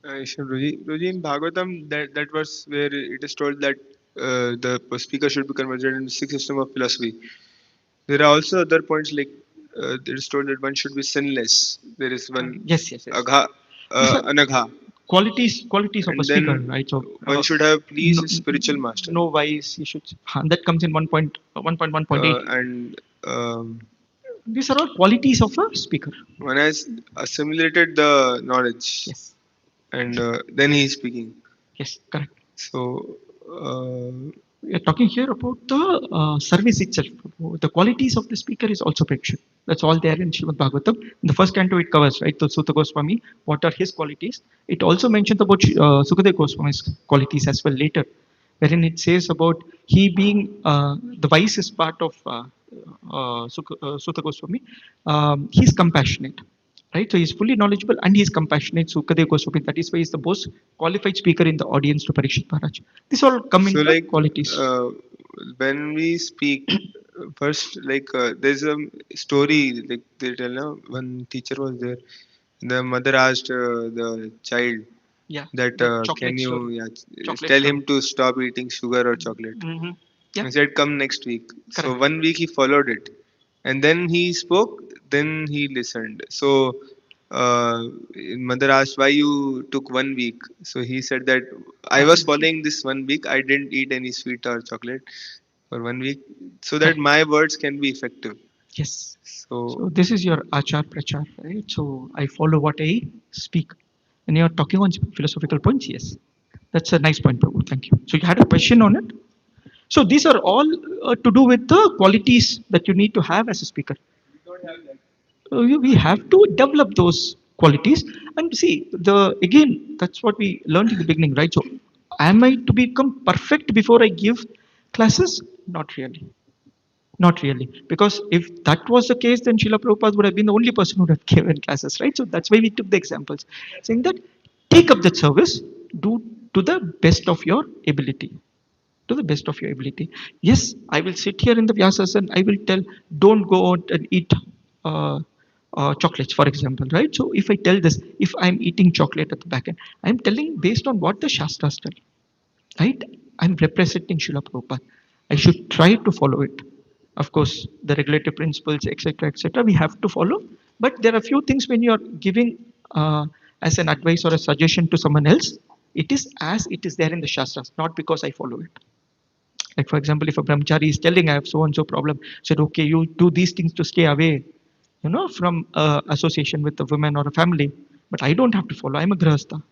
S2: Ruji, in Bhagavatam, that verse where it is told that the speaker should be converted into 6 system of philosophy. There are also other points like it is told that one should be sinless. There is one
S1: Yes.
S2: agha, anagha,
S1: Qualities of a
S2: and
S1: speaker,
S2: then
S1: right? So
S2: one should have pleased
S1: no,
S2: his spiritual master.
S1: no vice. You should. That comes in 1.1.8.
S2: And
S1: These are all qualities of a speaker.
S2: one has assimilated the knowledge,
S1: Yes.
S2: and then he is speaking.
S1: Yes. Correct.
S2: So.
S1: We are talking here about the service itself. The qualities of the speaker is also mentioned. That's all there in Srimad Bhagavatam. In the first canto, it covers, right? So Sutta Goswami, what are his qualities? It also mentions about Sukadeva Goswami's qualities as well later. wherein it says about he being the wisest part of Sutta Goswami. He's compassionate, right? So he's fully knowledgeable and he's compassionate. Sukadev Goswami, that is why he's the most qualified speaker in the audience to Parikshit Maharaj. These all come in
S2: So
S1: the
S2: like
S1: qualities.
S2: when we speak, first like there's a story like they tell now. One teacher was there. The mother asked the child
S1: Yeah,
S2: that
S1: the
S2: can
S1: chocolate
S2: you
S1: story, chocolate
S2: tell
S1: story.
S2: him to stop eating sugar or chocolate.
S1: Hmm. Yeah,
S2: He said, "Come next week." So
S1: correct.
S2: 1 week he followed it, and then he spoke. Then he listened. So mother asked, "Why you took 1 week?" So he said that I was following this 1 week. I didn't eat any sweet or chocolate for 1 week, so that
S1: Correct.
S2: my words can be effective.
S1: Yes.
S2: So
S1: So this is your achar prachar, right? So I follow what I speak. And you're talking on philosophical points, yes. That's a nice point, Prabhu. Thank you. So you had a question on it. So these are all to do with the qualities that you need to have as a speaker. We have to develop those qualities and see the again that's what we learned in the beginning, right? So am I to become perfect before I give classes? Not really. Not really. Because if that was the case, then Srila Prabhupada would have been the only person who would have given classes, right? So that's why we took the examples, saying that take up that service, do to the best of your ability. To the best of your ability. Yes, I will sit here in the Vyasas and I will tell, don't go out and eat chocolates, for example, right? So if I tell this, if I'm eating chocolate at the back end, I'm telling based on what the Shastras tell, right? I'm representing Srila Prabhupada. I should try to follow it. Of course, the regulative principles, etc., we have to follow. But there are few things when you are giving as an advice or a suggestion to someone else, it is as it is there in the Shastras, not because I follow it. Like for example, if a brahmachari is telling I have so and so problem, said okay, you do these things to stay away, from association with a woman or a family. But I don't have to follow. I'm a grahastha,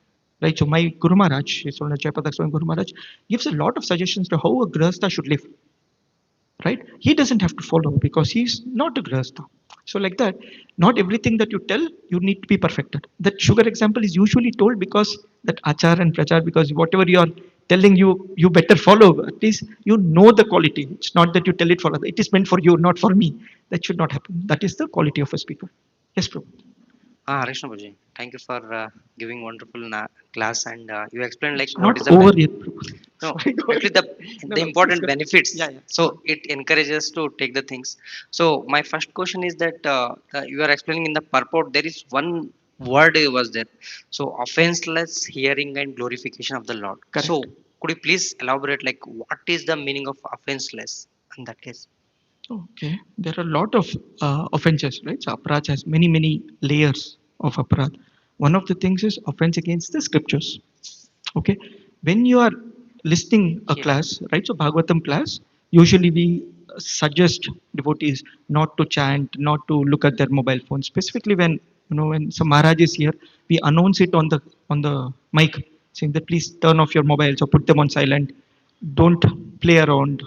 S1: right? So my Guru Maharaj, his Holiness Jayapadak Swami Guru Maharaj, gives a lot of suggestions to how a grahastha should live, right? He doesn't have to follow because he's not a grahastha. So like that, not everything that you tell you need to be perfected. That sugar example is usually told because that achar and prachar, because whatever you are telling you better follow. At least you know the quality. It's not that you tell it for other. It is meant for you, not for me. That should not happen. That is the quality of a speaker. Yes, bro.
S3: Rishnapuji, thank you for giving wonderful class, and you explained like
S1: It's
S3: what
S1: not
S3: is the
S1: over yet, bro.
S3: no,
S1: Sorry, go
S3: actually
S1: ahead. No,
S3: the
S1: no, please
S3: important
S1: go.
S3: benefits.
S1: Yeah, yeah.
S3: So it encourages to take the things. So my first question is that you are explaining in the purport there is one word was there. So offenseless hearing and glorification of the Lord. So
S1: Correct.
S3: could you please elaborate like what is the meaning of offenseless in that case?
S1: Okay, there are a lot of offenses, right? So aparadh has many, many layers of aparadh. One of the things is offense against the scriptures. Okay, when you are listening a
S3: Yeah.
S1: class, right? So Bhagavatam class, usually we suggest devotees not to chant, not to look at their mobile phone. Specifically, when some Maharaj is here, we announce it on the mic, saying that please turn off your mobiles or put them on silent. Don't play around.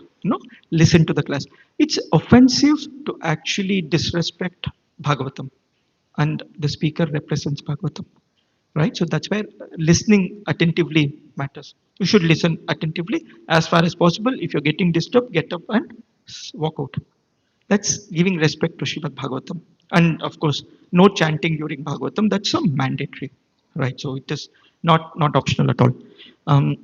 S1: Listen to the class. It's offensive to actually disrespect Bhagavatam, and the speaker represents Bhagavatam, right? So that's where listening attentively matters. You should listen attentively as far as possible. If you're getting disturbed, get up and walk out. That's giving respect to Srimad Bhagavatam. And of course, no chanting during Bhagavatam. That's a mandatory, right? So it is not optional at all. Um,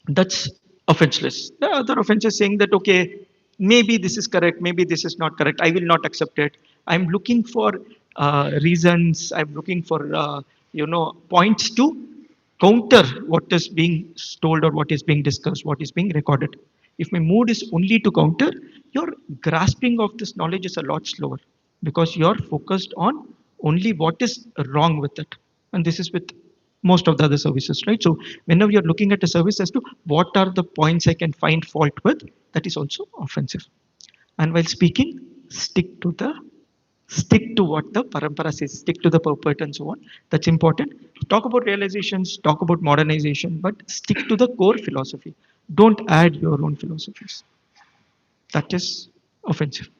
S1: that's offenseless. The other offense is saying that okay, maybe this is correct, maybe this is not correct. I will not accept it. I'm looking for reasons. I'm looking for points to counter what is being told or what is being discussed, what is being recorded. If my mood is only to counter, your grasping of this knowledge is a lot slower because you're focused on only what is wrong with it. And this is with most of the other services, right? So whenever you're looking at a service as to what are the points I can find fault with, that is also offensive. And while speaking, stick to what the parampara says, stick to the purport and so on. That's important. Talk about realizations, talk about modernization, but stick to the core philosophy. Don't add your own philosophies. That is offensive.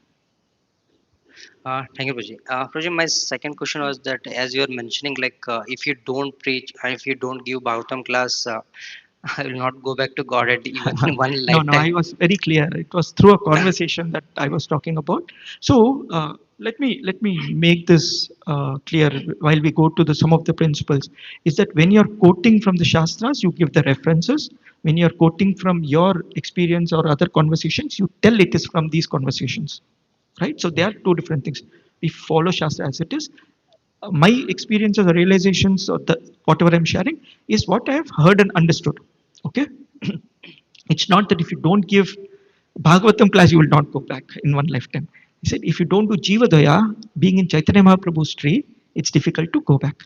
S3: Thank you, Puji. Puji, my second question was that as you are mentioning, like if you don't preach and if you don't give Bhagavatam class, I will not go back to Godhead even in one
S1: No, no, I
S3: lifetime.
S1: was very clear. It was through a conversation that I was talking about. So let me make this clear while we go to the some of the principles. Is that when you're quoting from the shastras, you give the references. When you're quoting from your experience or other conversations, you tell it is from these conversations, right? So they are two different things. We follow shastra as it is. My experiences or realizations or the whatever I'm sharing is what I have heard and understood. Okay. It's not that if you don't give Bhagavatam class, you will not go back in one lifetime. He said, if you don't do Jivadaya, being in Chaitanya Mahaprabhu's tree, it's difficult to go back.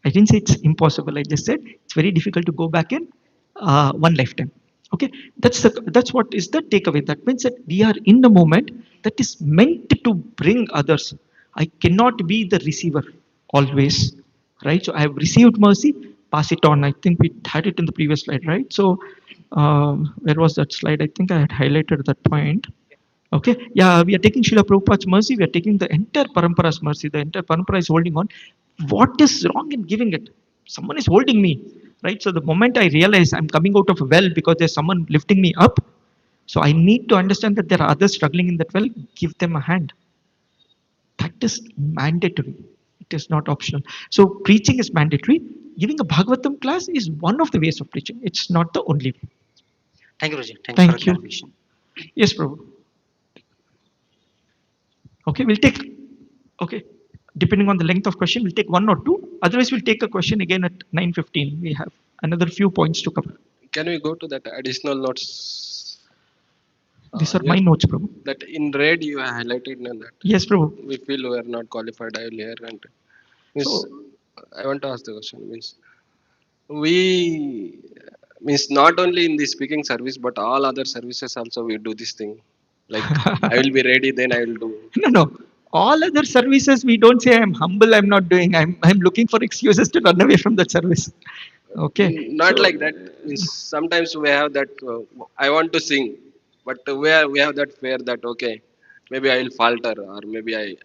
S1: I didn't say it's impossible. I just said it's very difficult to go back in one lifetime. Okay, that's what is the takeaway. That means that we are in the moment that is meant to bring others. I cannot be the receiver always, right? So I have received mercy, pass it on. I think we had it in the previous slide, right? So where was that slide? I think I had highlighted that point. Okay, yeah, we are taking Srila Prabhupada's mercy, we are taking the entire Parampara's mercy, the entire Parampara is holding on. What is wrong in giving it? Someone is holding me, right? So the moment I realize I'm coming out of a well because there's someone lifting me up, so I need to understand that there are others struggling in that well, give them a hand. That is mandatory. It is not optional. So preaching is mandatory. Giving a Bhagavatam class is one of the ways of preaching. It's not the only way.
S3: Thank you, Roger. Thanks for the
S1: Thank you.
S3: clarification.
S1: Yes, Prabhu. Okay, we'll take, okay, depending on the length of question, we'll take one or two. Otherwise, we'll take a question again at 9:15. We have another few points to cover.
S4: Can we go to that additional notes
S1: These are
S4: here?
S1: my notes, Prabhu.
S4: That in red you have highlighted now that
S1: Yes, Prabhu.
S4: we feel we are not qualified here, and means
S1: So,
S4: I want to ask the question. Means we means not only in the speaking service but all other services also we do this thing. Like I will be ready, then I will do.
S1: no, no. All other services, we don't say I'm humble, I'm not doing. I'm looking for excuses to run away from that service. Okay.
S4: Not
S1: So,
S4: like that. Means sometimes we have that I want to sing, but we have that fear that okay, maybe I will falter or maybe I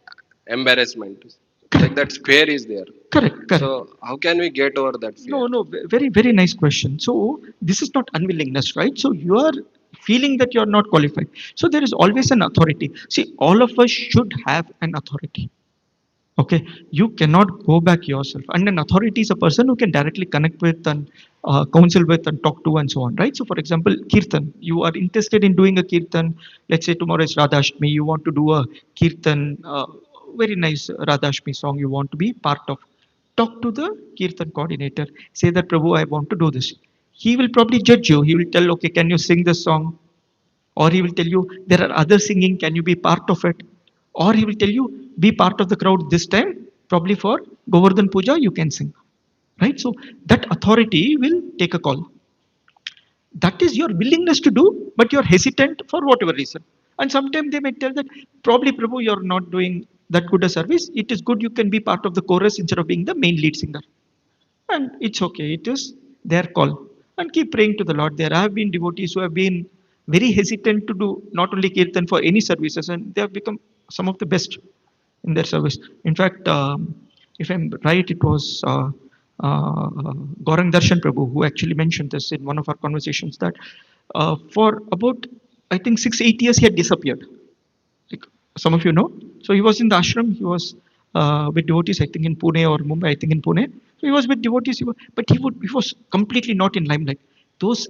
S4: embarrassment. Like that fear is there.
S1: correct,
S4: So
S1: correct.
S4: how can we get over that fear?
S1: No, no, very, very nice question. So this is not unwillingness, right? So you are feeling that you are not qualified. So there is always an authority. See, all of us should have an authority. Okay, you cannot go back yourself, and an authority is a person who can directly connect with and counsel with and talk to and so on, right? So for example, kirtan, you are interested in doing a kirtan. Let's say tomorrow is Radhashtami, you want to do a kirtan, very nice Radhashtami song you want to be part of. Talk to the kirtan coordinator, say that Prabhu, I want to do this. He will probably judge you. He will tell, okay, can you sing this song? Or he will tell you there are other singing, can you be part of it? Or he will tell you be part of the crowd this time, probably for Govardhan Puja you can sing, right? So that authority will take a call. That is your willingness to do, but you're hesitant for whatever reason. And sometimes they may tell that probably Prabhu, you're not doing that good a service, it is good you can be part of the chorus instead of being the main lead singer. And it's okay, it is their call. And keep praying to the Lord. There have been devotees who have been very hesitant to do not only kirtan for any services, and they have become some of the best in their service. In fact, if I'm right, it was Gaurang Darshan Prabhu who actually mentioned this in one of our conversations, that for about, I think, 6 8 years he had disappeared, like some of you know. So he was in the ashram. He was with devotees, I think in Pune or Mumbai. I think in Pune. So he was with devotees. He was completely not in limelight. Those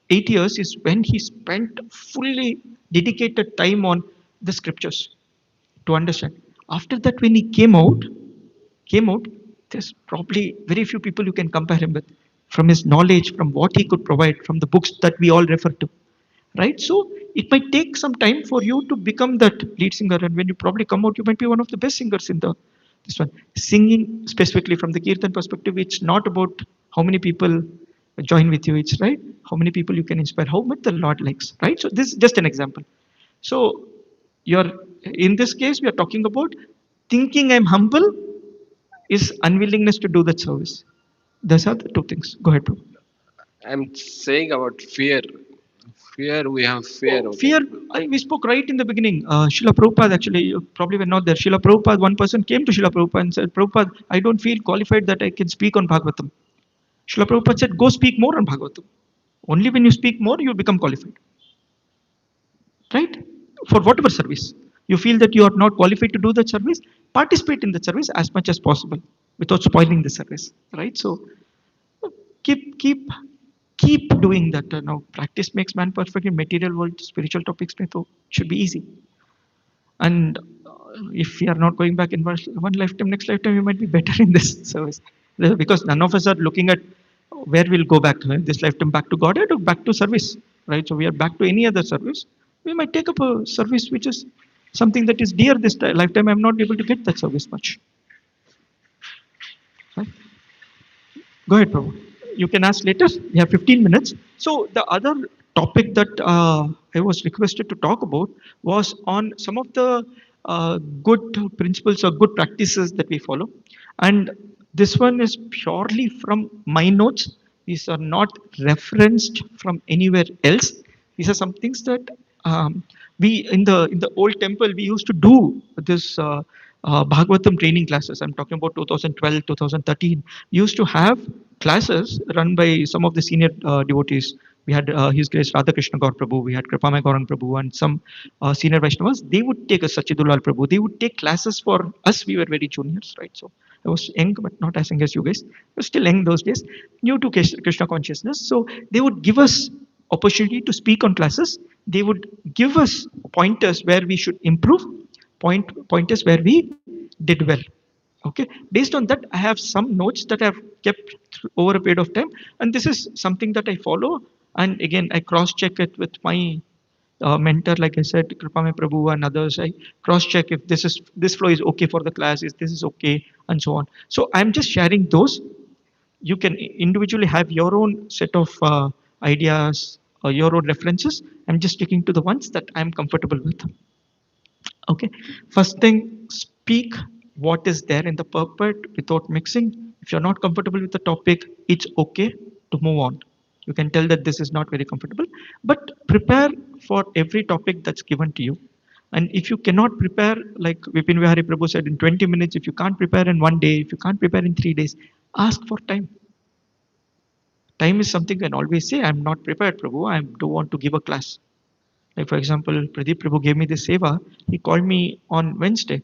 S1: 8 years is when he spent fully dedicated time on the scriptures to understand. After that, when he came out, there's probably very few people you can compare him with, from his knowledge, from what he could provide, from the books that we all refer to, right? So it might take some time for you to become that lead singer, and when you probably come out, you might be one of the best singers in the this one. Singing specifically from the kirtan perspective, it's not about how many people join with you, it's right how many people you can inspire, how much the Lord likes, right? So this is just an example. So you're, in this case we are talking about thinking I'm humble is unwillingness to do that service. Those are the two things. Go ahead, bro.
S4: I'm saying about fear. Fear, we have fear.
S1: Oh,
S4: Okay.
S1: fear, we spoke right in the beginning. Srila Prabhupada, actually, you probably were not there. Srila Prabhupada, one person came to Srila Prabhupada and said, Prabhupada, I don't feel qualified that I can speak on Bhagavatam. Srila Prabhupada said, go speak more on Bhagavatam. Only when you speak more, you become qualified, right? For whatever service. You feel that you are not qualified to do that service, participate in the service as much as possible without spoiling the service, right? So keep keep keep doing that. Now practice makes man perfect in material world, spiritual topics mein to should be easy. And if we are not going back in one lifetime, next lifetime we might be better in this service. Because none of us are looking at where we'll go back to, right? This lifetime back to Godhead or back to service, right? So we are back to any other service. We might take up a service which is something that is dear this lifetime. I'm not able to get that service much. Right? Go ahead, Prabhu. You can ask later. We have 15 minutes. So the other topic that I was requested to talk about was on some of the good principles or good practices that we follow. And this one is purely from my notes. These are not referenced from anywhere else. These are some things that we in the old temple we used to do this Bhagavatam training classes. I'm talking about 2012, 2013. We used to have classes run by some of the senior devotees. We had His Grace Radhakrishna Gaur Prabhu, we had Kripamay Gaurang Prabhu, and some senior Vaishnavas. They would take a Sachidulal Prabhu. They would take classes for us. We were very juniors, right? So I was young, but not as young as you guys. I was still young those days, new to Krishna consciousness. So they would give us opportunity to speak on classes. They would give us pointers where we should improve, pointers where we did well. Okay, based on that, I have some notes that I've kept over a period of time, and this is something that I follow. And again, I cross check it with my mentor, like I said, Kripame Prabhu and others. I cross check if this flow is okay for the class, is this is okay, and so on. So I'm just sharing those. You can individually have your own set of ideas or your own references. I'm just sticking to the ones that I'm comfortable with. Okay, first thing, speak what is there in the purport without mixing. If you're not comfortable with the topic, it's okay to move on. You can tell that this is not very comfortable, but prepare for every topic that's given to you. And if you cannot prepare, like Vipin Vihari Prabhu said, in 20 minutes, if you can't prepare in one day, if you can't prepare in 3 days, ask for time. Time is something I can always say, I'm not prepared, Prabhu, I don't want to give a class. Like for example, Pradeep Prabhu gave me this seva. He called me on Wednesday.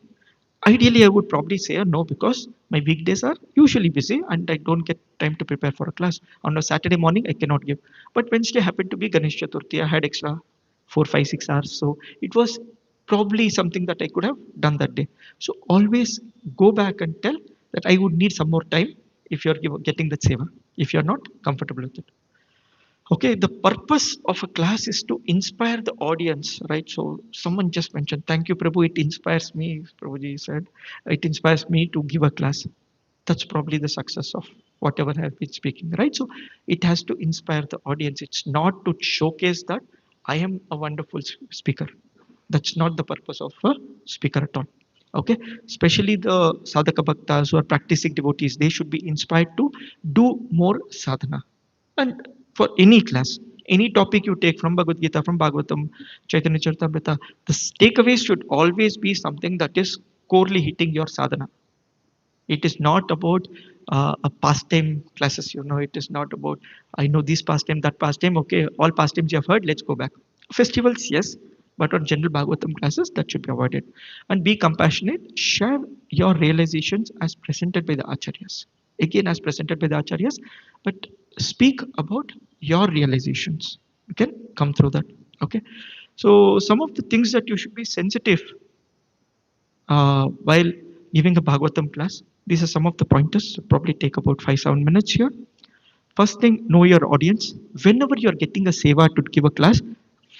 S1: Ideally, I would probably say a no because my weekdays are usually busy and I don't get time to prepare for a class. On a Saturday morning, I cannot give. But Wednesday happened to be Ganesh Chaturthi. I had extra 4, 5, 6 hours. So it was probably something that I could have done that day. So always go back and tell that I would need some more time if you're getting that seva, if you're not comfortable with it. Okay, the purpose of a class is to inspire the audience, right? So someone just mentioned, thank you, Prabhu. It inspires me, Prabhuji said, it inspires me to give a class. That's probably the success of whatever I have been speaking, right? So it has to inspire the audience. It's not to showcase that I am a wonderful speaker. That's not the purpose of a speaker at all. Okay, especially the sadhaka bhaktas who are practicing devotees, they should be inspired to do more sadhana. And for any class, any topic you take from Bhagavad Gita, from Bhagavatam, Chaitanya Charitamrita, the takeaways should always be something that is corely hitting your sadhana. It is not about a pastime classes, it is not about, I know this pastime, that pastime, okay, all pastimes you have heard, let's go back. Festivals, yes, but on general Bhagavatam classes, that should be avoided. And be compassionate, share your realizations as presented by the Acharyas. Again, as presented by the Acharyas, but speak about your realizations. You can come through that. Okay. So, some of the things that you should be sensitive while giving a Bhagavatam class. These are some of the pointers. Probably take about 5-7 minutes here. First thing, know your audience. Whenever you are getting a seva to give a class,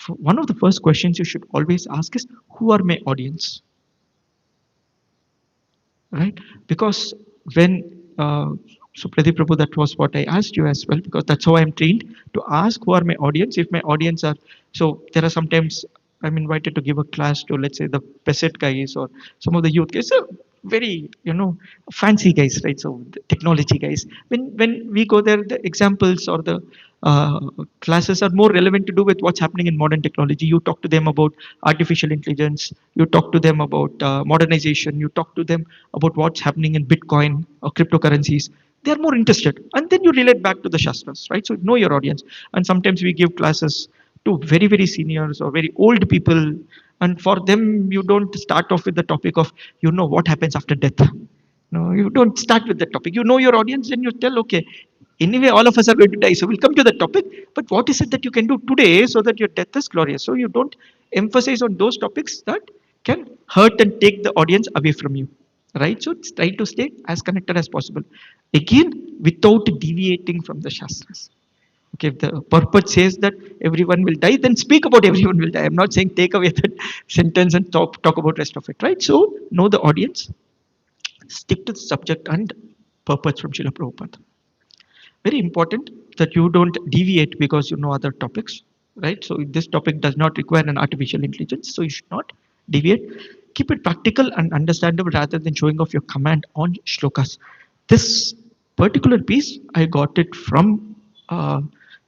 S1: one of the first questions you should always ask is, who are my audience? Right? Because when so Pradeep Prabhu, that was what I asked you as well, because that's how I'm trained to ask who are my audience. If my audience are, so there are sometimes I'm invited to give a class to, let's say, the peasant guys or some of the youth guys, so very, fancy guys, right? So the technology guys. When we go there, the examples or the classes are more relevant to do with what's happening in modern technology. You talk to them about artificial intelligence. You talk to them about modernization. You talk to them about what's happening in Bitcoin or cryptocurrencies. they are more interested, and then you relate back to the shastras, right? So know your audience. And sometimes we give classes to very very seniors or very old people, and for them you don't start off with the topic of what happens after death. No, you don't start with the topic. You know your audience, and you tell, okay, anyway, all of us are going to die, so we'll come to the topic. But what is it that you can do today so that your death is glorious? So you don't emphasize on those topics that can hurt and take the audience away from you, right? So try to stay as connected as possible. Again, without deviating from the shastras. Okay, if the purpose says that everyone will die, then speak about everyone will die. I'm not saying take away that sentence and talk about rest of it, right? So know the audience, stick to the subject and purpose from Srila Prabhupada. Very important that you don't deviate because you know other topics, right? So this topic does not require an artificial intelligence, so you should not deviate. Keep it practical and understandable rather than showing off your command on shlokas. This particular piece, I got it from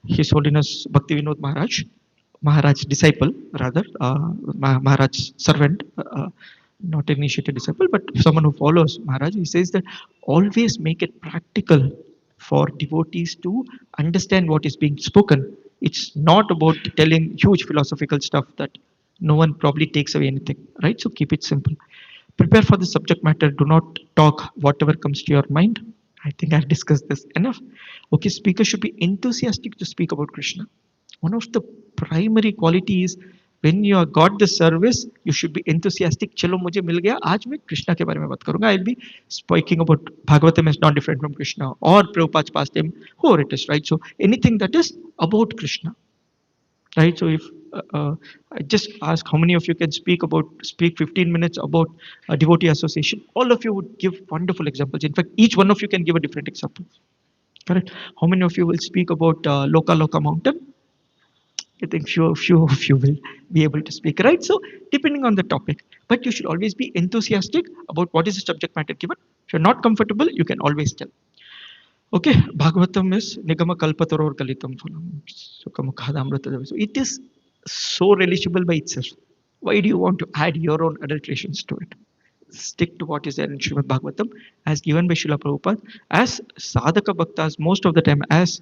S1: His Holiness Bhakti Vinod Maharaj, Maharaj's disciple, rather, Maharaj's servant, not an initiated disciple, but someone who follows Maharaj. He says that always make it practical for devotees to understand what is being spoken. It's not about telling huge philosophical stuff that no one probably takes away anything, right? So keep it simple. Prepare for the subject matter. Do not talk whatever comes to your mind. I think I've discussed this enough. Okay, speaker should be enthusiastic to speak about Krishna. One of the primary qualities when you have got the service, you should be enthusiastic. चलो मुझे मिल गया आज मैं कृष्णा के बारे में बात करूंगा. I'll be speaking about Bhagavatam is not different from Krishna or Prabhupada's pastime, whoever it is, right? So anything that is about Krishna, right? So if I just ask how many of you can speak 15 minutes about a devotee association, all of you would give wonderful examples. In fact, each one of you can give a different example, correct? How many of you will speak about Loka Loka mountain? I think few of you will be able to speak, right? So depending on the topic, but you should always be enthusiastic about what is the subject matter given. If you're not comfortable, you can always tell. Okay, Bhagavatam is Nigama Kalpataror Kalitam Phalam Sukhamukhadamrita. So it is so relishable by itself. Why do you want to add your own adulterations to it? Stick to what is there in Srimad Bhagavatam as given by Srila Prabhupada. As sadhaka bhaktas, most of the time, as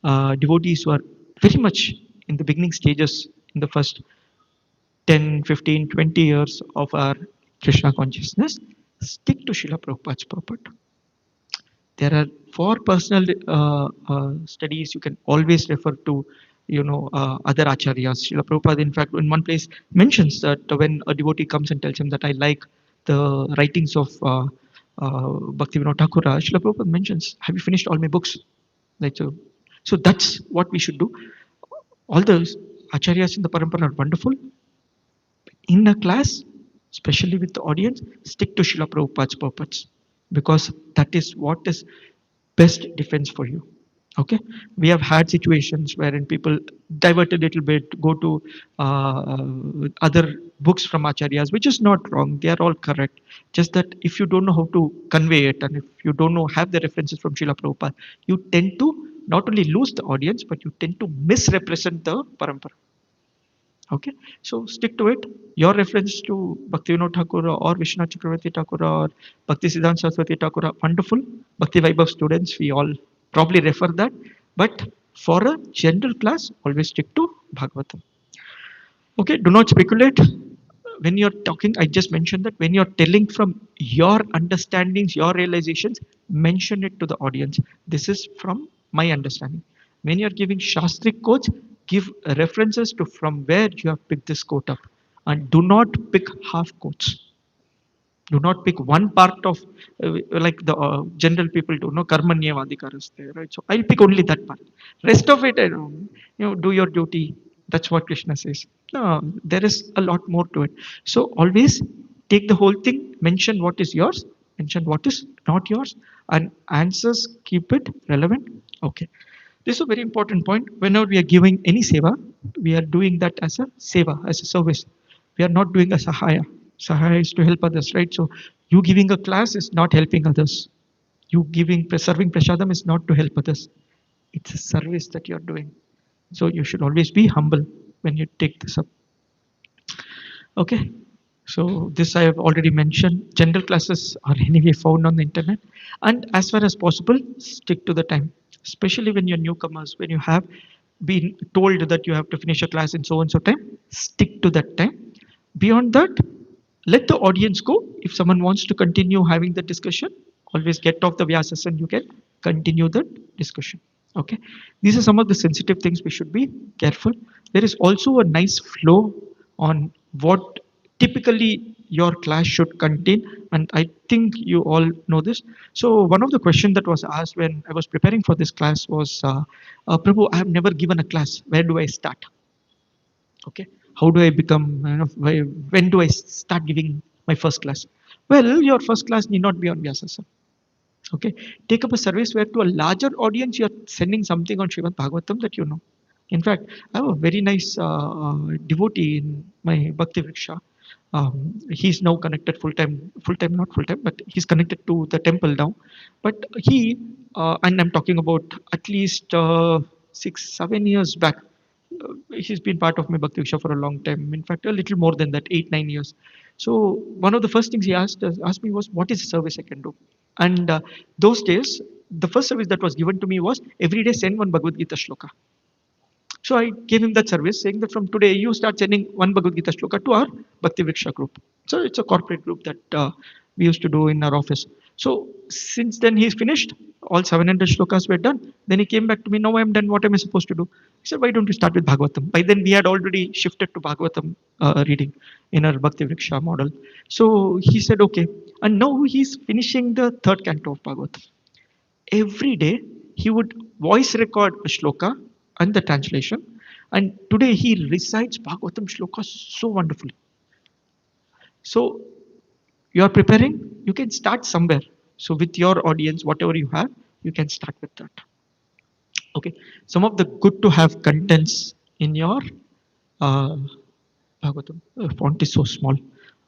S1: devotees who are very much in the beginning stages, in the first 10, 15, 20 years of our Krishna consciousness, stick to Srila Prabhupada's purport. There are for personal studies, you can always refer to other acharyas. Srila Prabhupada, in fact, in one place mentions that when a devotee comes and tells him that I like the writings of Bhakti Vinod Thakur, Srila Prabhupada mentions, have you finished all my books? Like so that's what we should do. All the acharyas in the parampara are wonderful. In a class, especially with the audience, stick to Srila Prabhupada's purpose, because that is what is best defense for you. Okay, we have had situations wherein people divert a little bit, go to other books from acharyas, which is not wrong. They are all correct. Just that if you don't know how to convey it, and if you don't know have the references from Srila Prabhupada, you tend to not only lose the audience, but you tend to misrepresent the parampara. Okay, so stick to it. Your reference to Bhakti Vinod Thakur or Vishnu Chakravarti Thakur or Bhakti Siddhanta Saraswati Thakur are wonderful. Bhakti Vaibhav students, we all probably refer that. But for a general class, always stick to Bhagavatam. Okay, do not speculate. When you're talking, I just mentioned that when you're telling from your understandings, your realizations, mention it to the audience. This is from my understanding. When you're giving Shastric quotes, give references to from where you have picked this quote up. And do not pick half quotes. Do not pick one part of like the general people do. No karmanyavadikaraste, right? So I'll pick only that part. Rest of it, I don't. Do your duty. That's what Krishna says. No, there is a lot more to it. So always take the whole thing. Mention what is yours. Mention what is not yours, and answers keep it relevant. Okay. This is a very important point. Whenever we are giving any seva, we are doing that as a seva, as a service. We are not doing a sahaya. Sahaya is to help others, right? So you giving a class is not helping others. You giving serving prasadam is not to help others. It's a service that you are doing. So you should always be humble when you take this up. Okay. So this I have already mentioned. General classes are anyway found on the internet, and as far as possible, stick to the time. Especially when you're newcomers, when you have been told that you have to finish a class in so and so time, stick to that time. Beyond that, let the audience go. If someone wants to continue having the discussion, always get off the Vyasas and you can continue the discussion. Okay, these are some of the sensitive things we should be careful. There is also a nice flow on what typically your class should contain, and I think you all know this. So one of the questions that was asked when I was preparing for this class was, Prabhu, I have never given a class. Where do I start? Okay, how do I become, when do I start giving my first class? Well, your first class need not be on Vyasa. Okay, take up a service where to a larger audience you're sending something on Srimad Bhagavatam that you know. In fact, I have a very nice devotee in my Bhakti Vriksha. He's now connected full time, not full time, but he's connected to the temple now. But and I'm talking about at least 6 7 years back. He's been part of my Bhakti Vriksha for a long time. In fact, a little more than that, 8 9 years. So one of the first things he asked me was, "What is the service I can do?" And those days, the first service that was given to me was every day send one Bhagavad Gita shloka. So I gave him that service saying that from today you start sending one Bhagavad Gita shloka to our Bhakti Vriksha group. So it's a corporate group that we used to do in our office. So since then he's finished, all 700 shlokas were done. Then he came back to me, now I'm done, what am I supposed to do? He said, why don't you start with Bhagavatam? By then we had already shifted to Bhagavatam reading in our Bhakti Vriksha model. So he said, okay. And now he's finishing the third canto of Bhagavatam. Every day he would voice record a shloka and the translation, and today he recites Bhagavatam shlokas so wonderfully. So you are preparing, you can start somewhere. So with your audience, whatever you have, you can start with that. Okay, some of the good to have contents in your uh, Bhagavatam. Font is so small.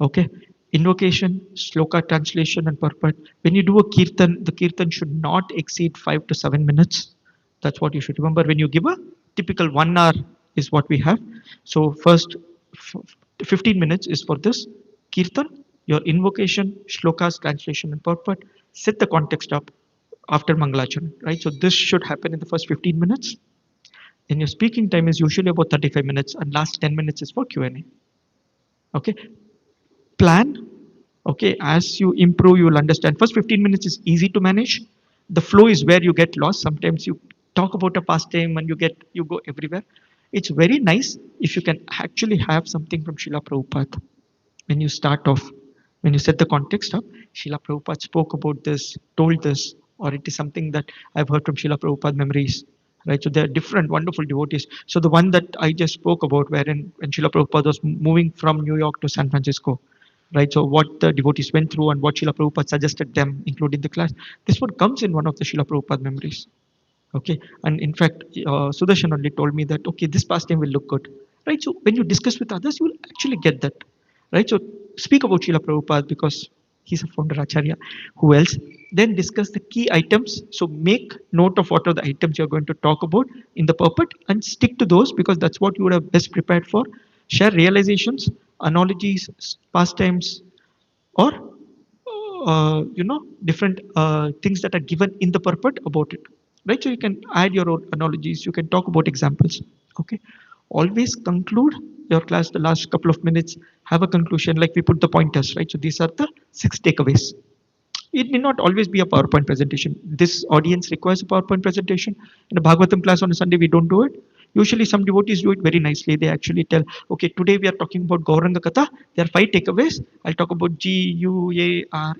S1: Okay. Invocation, sloka translation, and purport. When you do a kirtan, the kirtan should not exceed 5 to 7 minutes. That's what you should remember. When you give a typical 1 hour is what we have. So first 15 minutes is for this kirtan, your invocation, shlokas, translation, and purport. Set the context up after Mangalachan, right? So this should happen in the first 15 minutes. Then your speaking time is usually about 35 minutes, and last 10 minutes is for Q&A. Okay, plan. Okay, as you improve, you will understand. First 15 minutes is easy to manage. The flow is where you get lost. Sometimes you talk about a pastime and you go everywhere. It's very nice if you can actually have something from Srila Prabhupada when you start off, when you set the context up. Srila Prabhupada spoke about this, told this, or it is something that I've heard from Srila Prabhupada memories. Right, so there are different wonderful devotees. So the one that I just spoke about, wherein when Srila Prabhupada was moving from New York to San Francisco, right? So what the devotees went through and what Srila Prabhupada suggested them, including the class, this one comes in one of the Srila Prabhupada memories. Okay, and in fact, Sudarshan only told me that okay, this pastime will look good, right? So when you discuss with others, you will actually get that, right? So speak about Srila Prabhupada because he's a founder Acharya. Who else? Then discuss the key items. So make note of what are the items you're going to talk about in the purport and stick to those because that's what you would have best prepared for. Share realizations, analogies, pastimes, or different things that are given in the purport about it, right? So you can add your own analogies, you can talk about examples. Okay, always conclude your class the last couple of minutes, have a conclusion, like we put the pointers, right? So these are the 6 takeaways. It need not always be a PowerPoint presentation. This audience requires a PowerPoint presentation. In a Bhagavatam class on a Sunday, we don't do it. Usually, some devotees do it very nicely. They actually tell, okay, today we are talking about Gauranga Katha. There are 5 takeaways. I'll talk about GUARA.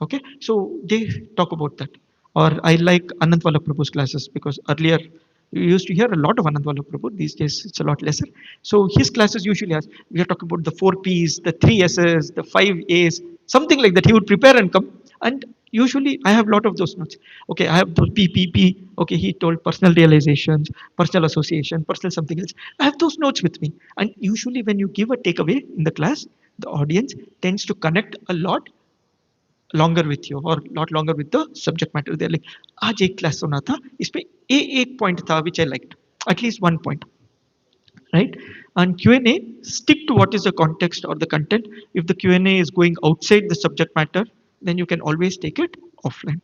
S1: Okay, so they talk about that. Or I like Anandwala Prabhu's classes because earlier we used to hear a lot of Anandwala Prabhu. These days it's a lot lesser. So his classes usually has, we are talking about the 4 P's, the 3 S's, the 5 A's, something like that. He would prepare and come. And usually I have a lot of those notes. Okay, I have those PPP. Okay, he told personal realizations, personal association, personal something else. I have those notes with me. And usually when you give a takeaway in the class, the audience tends to connect a lot longer with you or lot longer with the subject matter. They're like, आज एक class सुना था इसमें ये एक point था which I liked, at least one point. right? And Q&A, stick to what is the context or the content. If the Q&A is going outside the subject matter, then you can always take it offline.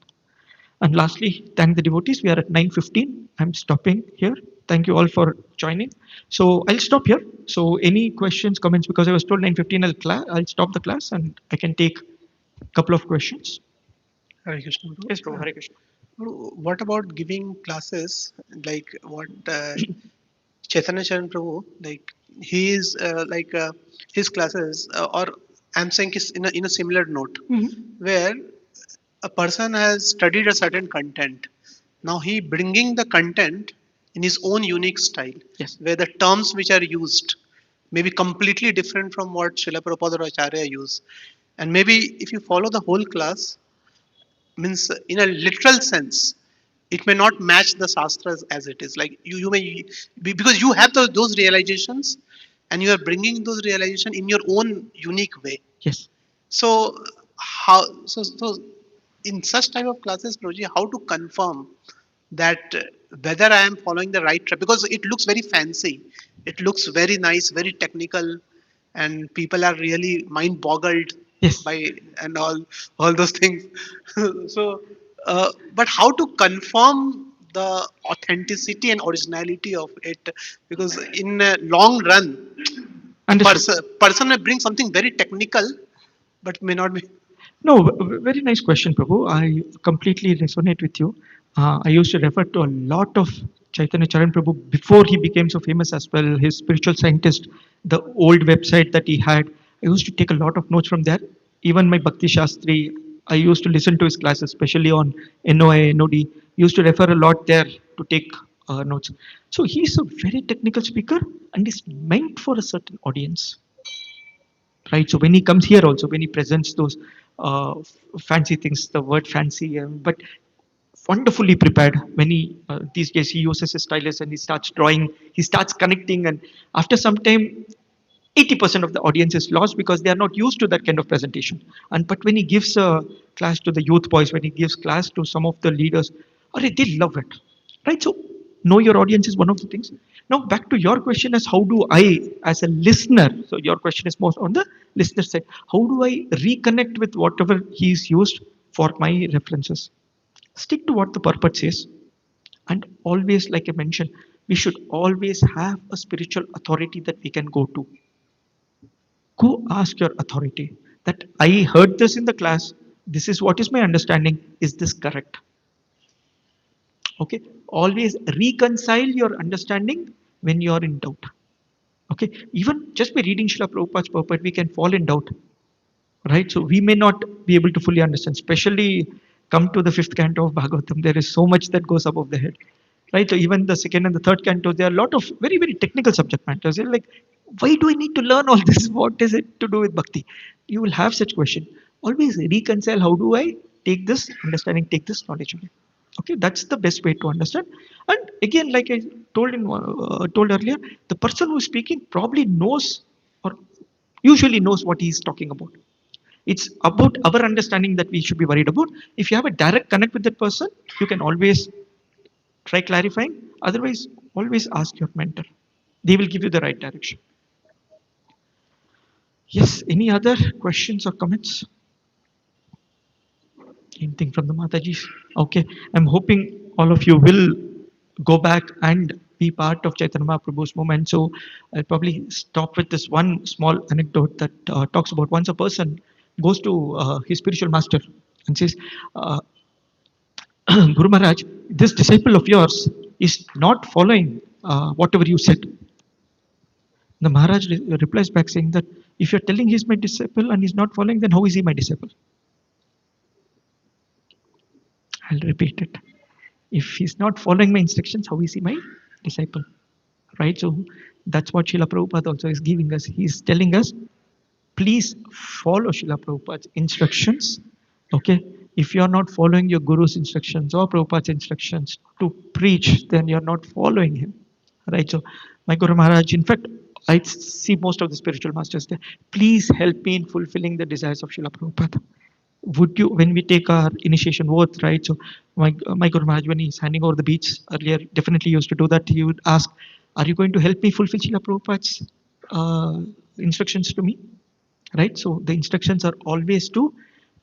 S1: And lastly, thank the devotees. We are at 9:15. I'm stopping here. Thank you all for joining. So I'll stop here. So any questions, comments, because I was told 9:15 I'll stop the class and I can take a couple of questions.
S5: Hare Krishna, bro.
S1: Yes, Prabhu. Hare Krishna.
S5: Bro, what about giving classes like what Chaitanya Charan Prabhu, like he is his classes, or I'm saying is in a similar note, where a person has studied a certain content. Now he bringing the content in his own unique style,
S1: Yes.
S5: where the terms which are used may be completely different from what Srila Prabhupada or Acharya use. And maybe if you follow the whole class, means in a literal sense, it may not match the shastras as it is. Like you may because you have those realizations, and you are bringing those realizations in your own unique way.
S1: Yes.
S5: So how so in such type of classes, Proji, how to confirm that whether I am following the right track, because it looks very fancy, it looks very nice, very technical, and people are really mind boggled
S1: Yes.
S5: by and all those things. So, but how to confirm the authenticity and originality of it? Because in a long run,
S1: Understood.
S5: person may bring something very technical, but may not be.
S1: No, very nice question, Prabhu. I completely resonate with you. I used to refer to a lot of Chaitanya Charan Prabhu before he became so famous as well. His spiritual scientist, the old website that he had, I used to take a lot of notes from there. Even my Bhakti Shastri, I used to listen to his classes, especially on NOI, NOD. Used to refer a lot there to take notes. So he's a very technical speaker and is meant for a certain audience, right? So when he comes here also, when he presents those fancy things, the word fancy, but wonderfully prepared. When he these days he uses his stylus and he starts drawing, he starts connecting, and after some time, 80% of the audience is lost because they are not used to that kind of presentation. And but when he gives a class to the youth boys, when he gives class to some of the leaders, or they love it, right? So know your audience is one of the things. Now back to your question as how do I, as a listener, so your question is most on the listener side, how do I reconnect with whatever he's used for my references? Stick to what the purpose says, and always, like I mentioned, we should always have a spiritual authority that we can go to. Go ask your authority that I heard this in the class. This is what is my understanding. Is this correct? Okay. Always reconcile your understanding when you are in doubt. Okay. Even just by reading Srila Prabhupada's purport, we can fall in doubt. Right? So we may not be able to fully understand, especially come to the fifth canto of Bhagavatam. There is so much that goes above the head. Right? So even the second and the third cantos, there are a lot of very, very technical subject matters. You're like, why do I need to learn all this? What is it to do with bhakti? You will have such question. Always reconcile, how do I take this understanding, take this knowledge away? Okay, that's the best way to understand. And again, like I told earlier, the person who is speaking probably knows or usually knows what he is talking about. It's about our understanding that we should be worried about. If you have a direct connect with that person, you can always try clarifying. Otherwise, always ask your mentor. They will give you the right direction. Yes, any other questions or comments? Anything from the Matajis? Okay, I'm hoping all of you will go back and be part of Chaitanya Mahaprabhu's movement. So I'll probably stop with this one small anecdote that talks about once a person goes to his spiritual master and says, uh, Guru Maharaj, this disciple of yours is not following whatever you said. The Maharaj replies back saying that if you're telling he's my disciple and he's not following, then how is he my disciple? I'll repeat it. If he's not following my instructions, how is he my disciple? Right? So that's what Srila Prabhupada also is giving us. He's telling us, please follow Srila Prabhupada's instructions. Okay? If you're not following your Guru's instructions or Prabhupada's instructions to preach, then you're not following him. Right? So my Guru Maharaj, in fact, I see most of the spiritual masters there. Please help me in fulfilling the desires of Srila Prabhupada. Would you, when we take our initiation oath, right? So my Guru Maharaj, when he's handing over the beads earlier, definitely used to do that. He would ask, Are you going to help me fulfill Srila Prabhupada's instructions to me? Right? So the instructions are always to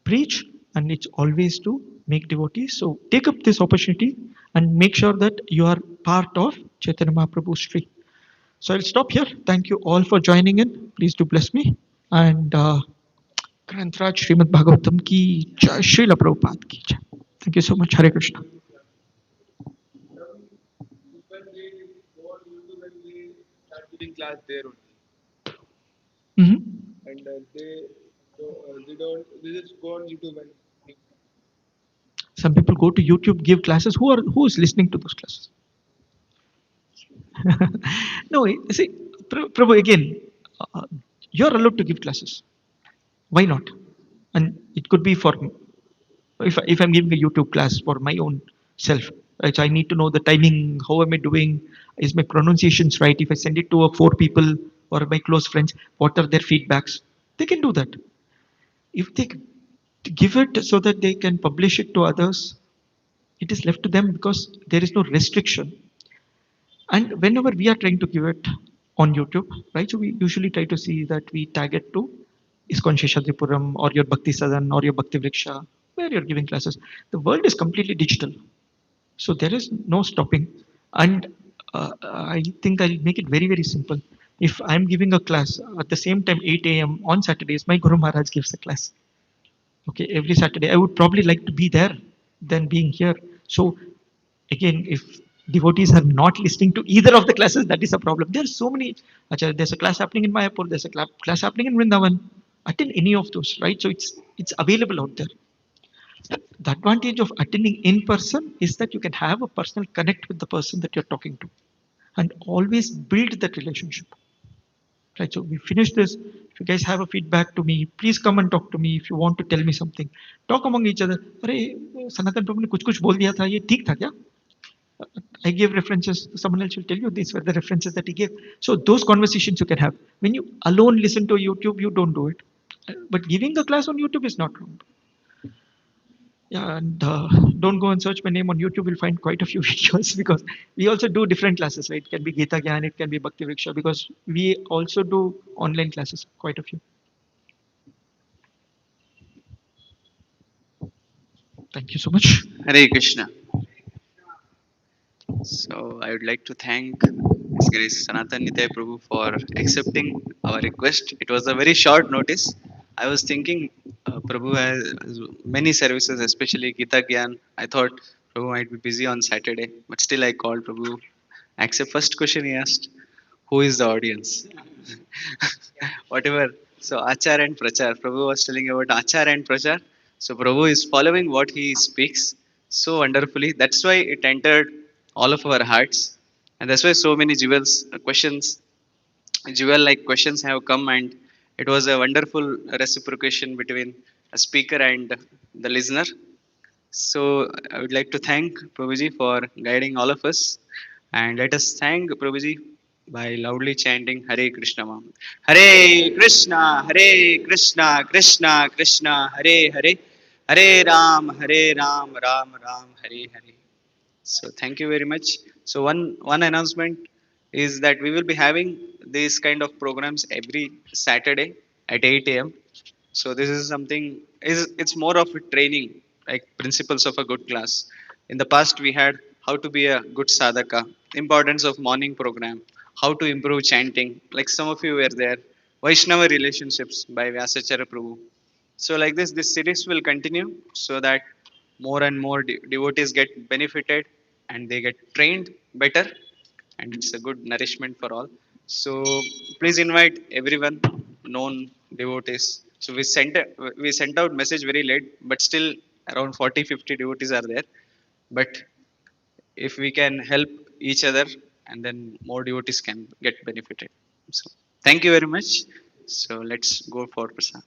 S1: preach and it's always to make devotees. So take up this opportunity and make sure that you are part of Chaitanya Mahaprabhu's tree. So I'll stop here. Thank you all for joining in. Please do bless me. And Grantraj Srimad Bhagavatam ki jai, Srila Prabhupada ki jai. Thank you so much. Hare Krishna.
S2: People they go on YouTube and they start giving class there only,
S1: Mhm.
S2: and they just go on YouTube and give.
S1: Some people go to YouTube, give classes. Who is listening to those classes? No, see, Prabhu, again, uh, you're allowed to give classes. Why not? And it could be for if I'm giving a YouTube class for my own self, right? So I need to know the timing. How am I doing? Is my pronunciations right? If I send it to four people or my close friends, what are their feedbacks? They can do that. If they give it so that they can publish it to others, it is left to them because there is no restriction. And whenever we are trying to give it on YouTube, right? So we usually try to see that we tag it to ISKCON Sheshadripuram or your Bhakti Sadan or your Bhakti Vriksha, where you're giving classes. The world is completely digital. So there is no stopping. And I think I'll make it very, very simple. If I'm giving a class at the same time, 8 a.m. on Saturdays, my Guru Maharaj gives a class. Okay, every Saturday. I would probably like to be there than being here. So again, if devotees are not listening to either of the classes, that is a problem. There are so many. Achha, there's a class happening in Mayapur. There's a class happening in Vrindavan. Attend any of those, right? So it's available out there. The advantage of attending in person is that you can have a personal connect with the person that you're talking to, and always build that relationship. Right. So we finish this. If you guys have a feedback to me, please come and talk to me. If you want to tell me something, talk among each other. अरे सनातन प्रभु ने कुछ कुछ बोल दिया था ये ठीक था क्या? I gave references. Someone else will tell you these were the references that he gave. So those conversations you can have. When you alone listen to YouTube, you don't do it. But giving a class on YouTube is not wrong. Yeah, and don't go and search my name on YouTube. You'll find quite a few videos because we also do different classes, right? It can be Gita Gyan, it can be Bhakti Vriksha because we also do online classes, quite a few. Thank you so much.
S6: Hare Krishna. So I would like to thank His Grace Sanatan Nitya Prabhu for accepting our request. It was a very short notice. I was thinking Prabhu has many services, especially Gita Gyan. I thought Prabhu might be busy on Saturday, but still I called Prabhu. Accept first question he asked, who is the audience? Whatever. So Achar and Prachar. Prabhu was telling about Achar and Prachar. So Prabhu is following what he speaks so wonderfully. That's why it entered all of our hearts. And that's why so many jewels, questions, jewel like questions have come, and it was a wonderful reciprocation between a speaker and the listener. So I would like to thank Prabhuji for guiding all of us. And let us thank Prabhuji by loudly chanting Hare Krishna Maha. Hare Krishna, Hare Krishna, Krishna Krishna, Hare Hare, Hare Ram, Ram Ram, Hare Hare. So thank you very much. So one announcement is that we will be having these kind of programs every Saturday at 8 a.m. So this is something is it's more of a training, like principles of a good class. In the past we had how to be a good sadhaka, importance of morning program, how to improve chanting. Like some of you were there, Vaishnava relationships by Vyasachara Prabhu. So like this series will continue so that more and more devotees get benefited and they get trained better, and it's a good nourishment for all. So please invite everyone, known devotees. So we sent out message very late, but still around 40-50 devotees are there. But if we can help each other, and then more devotees can get benefited. So thank you very much. So let's go for prasad.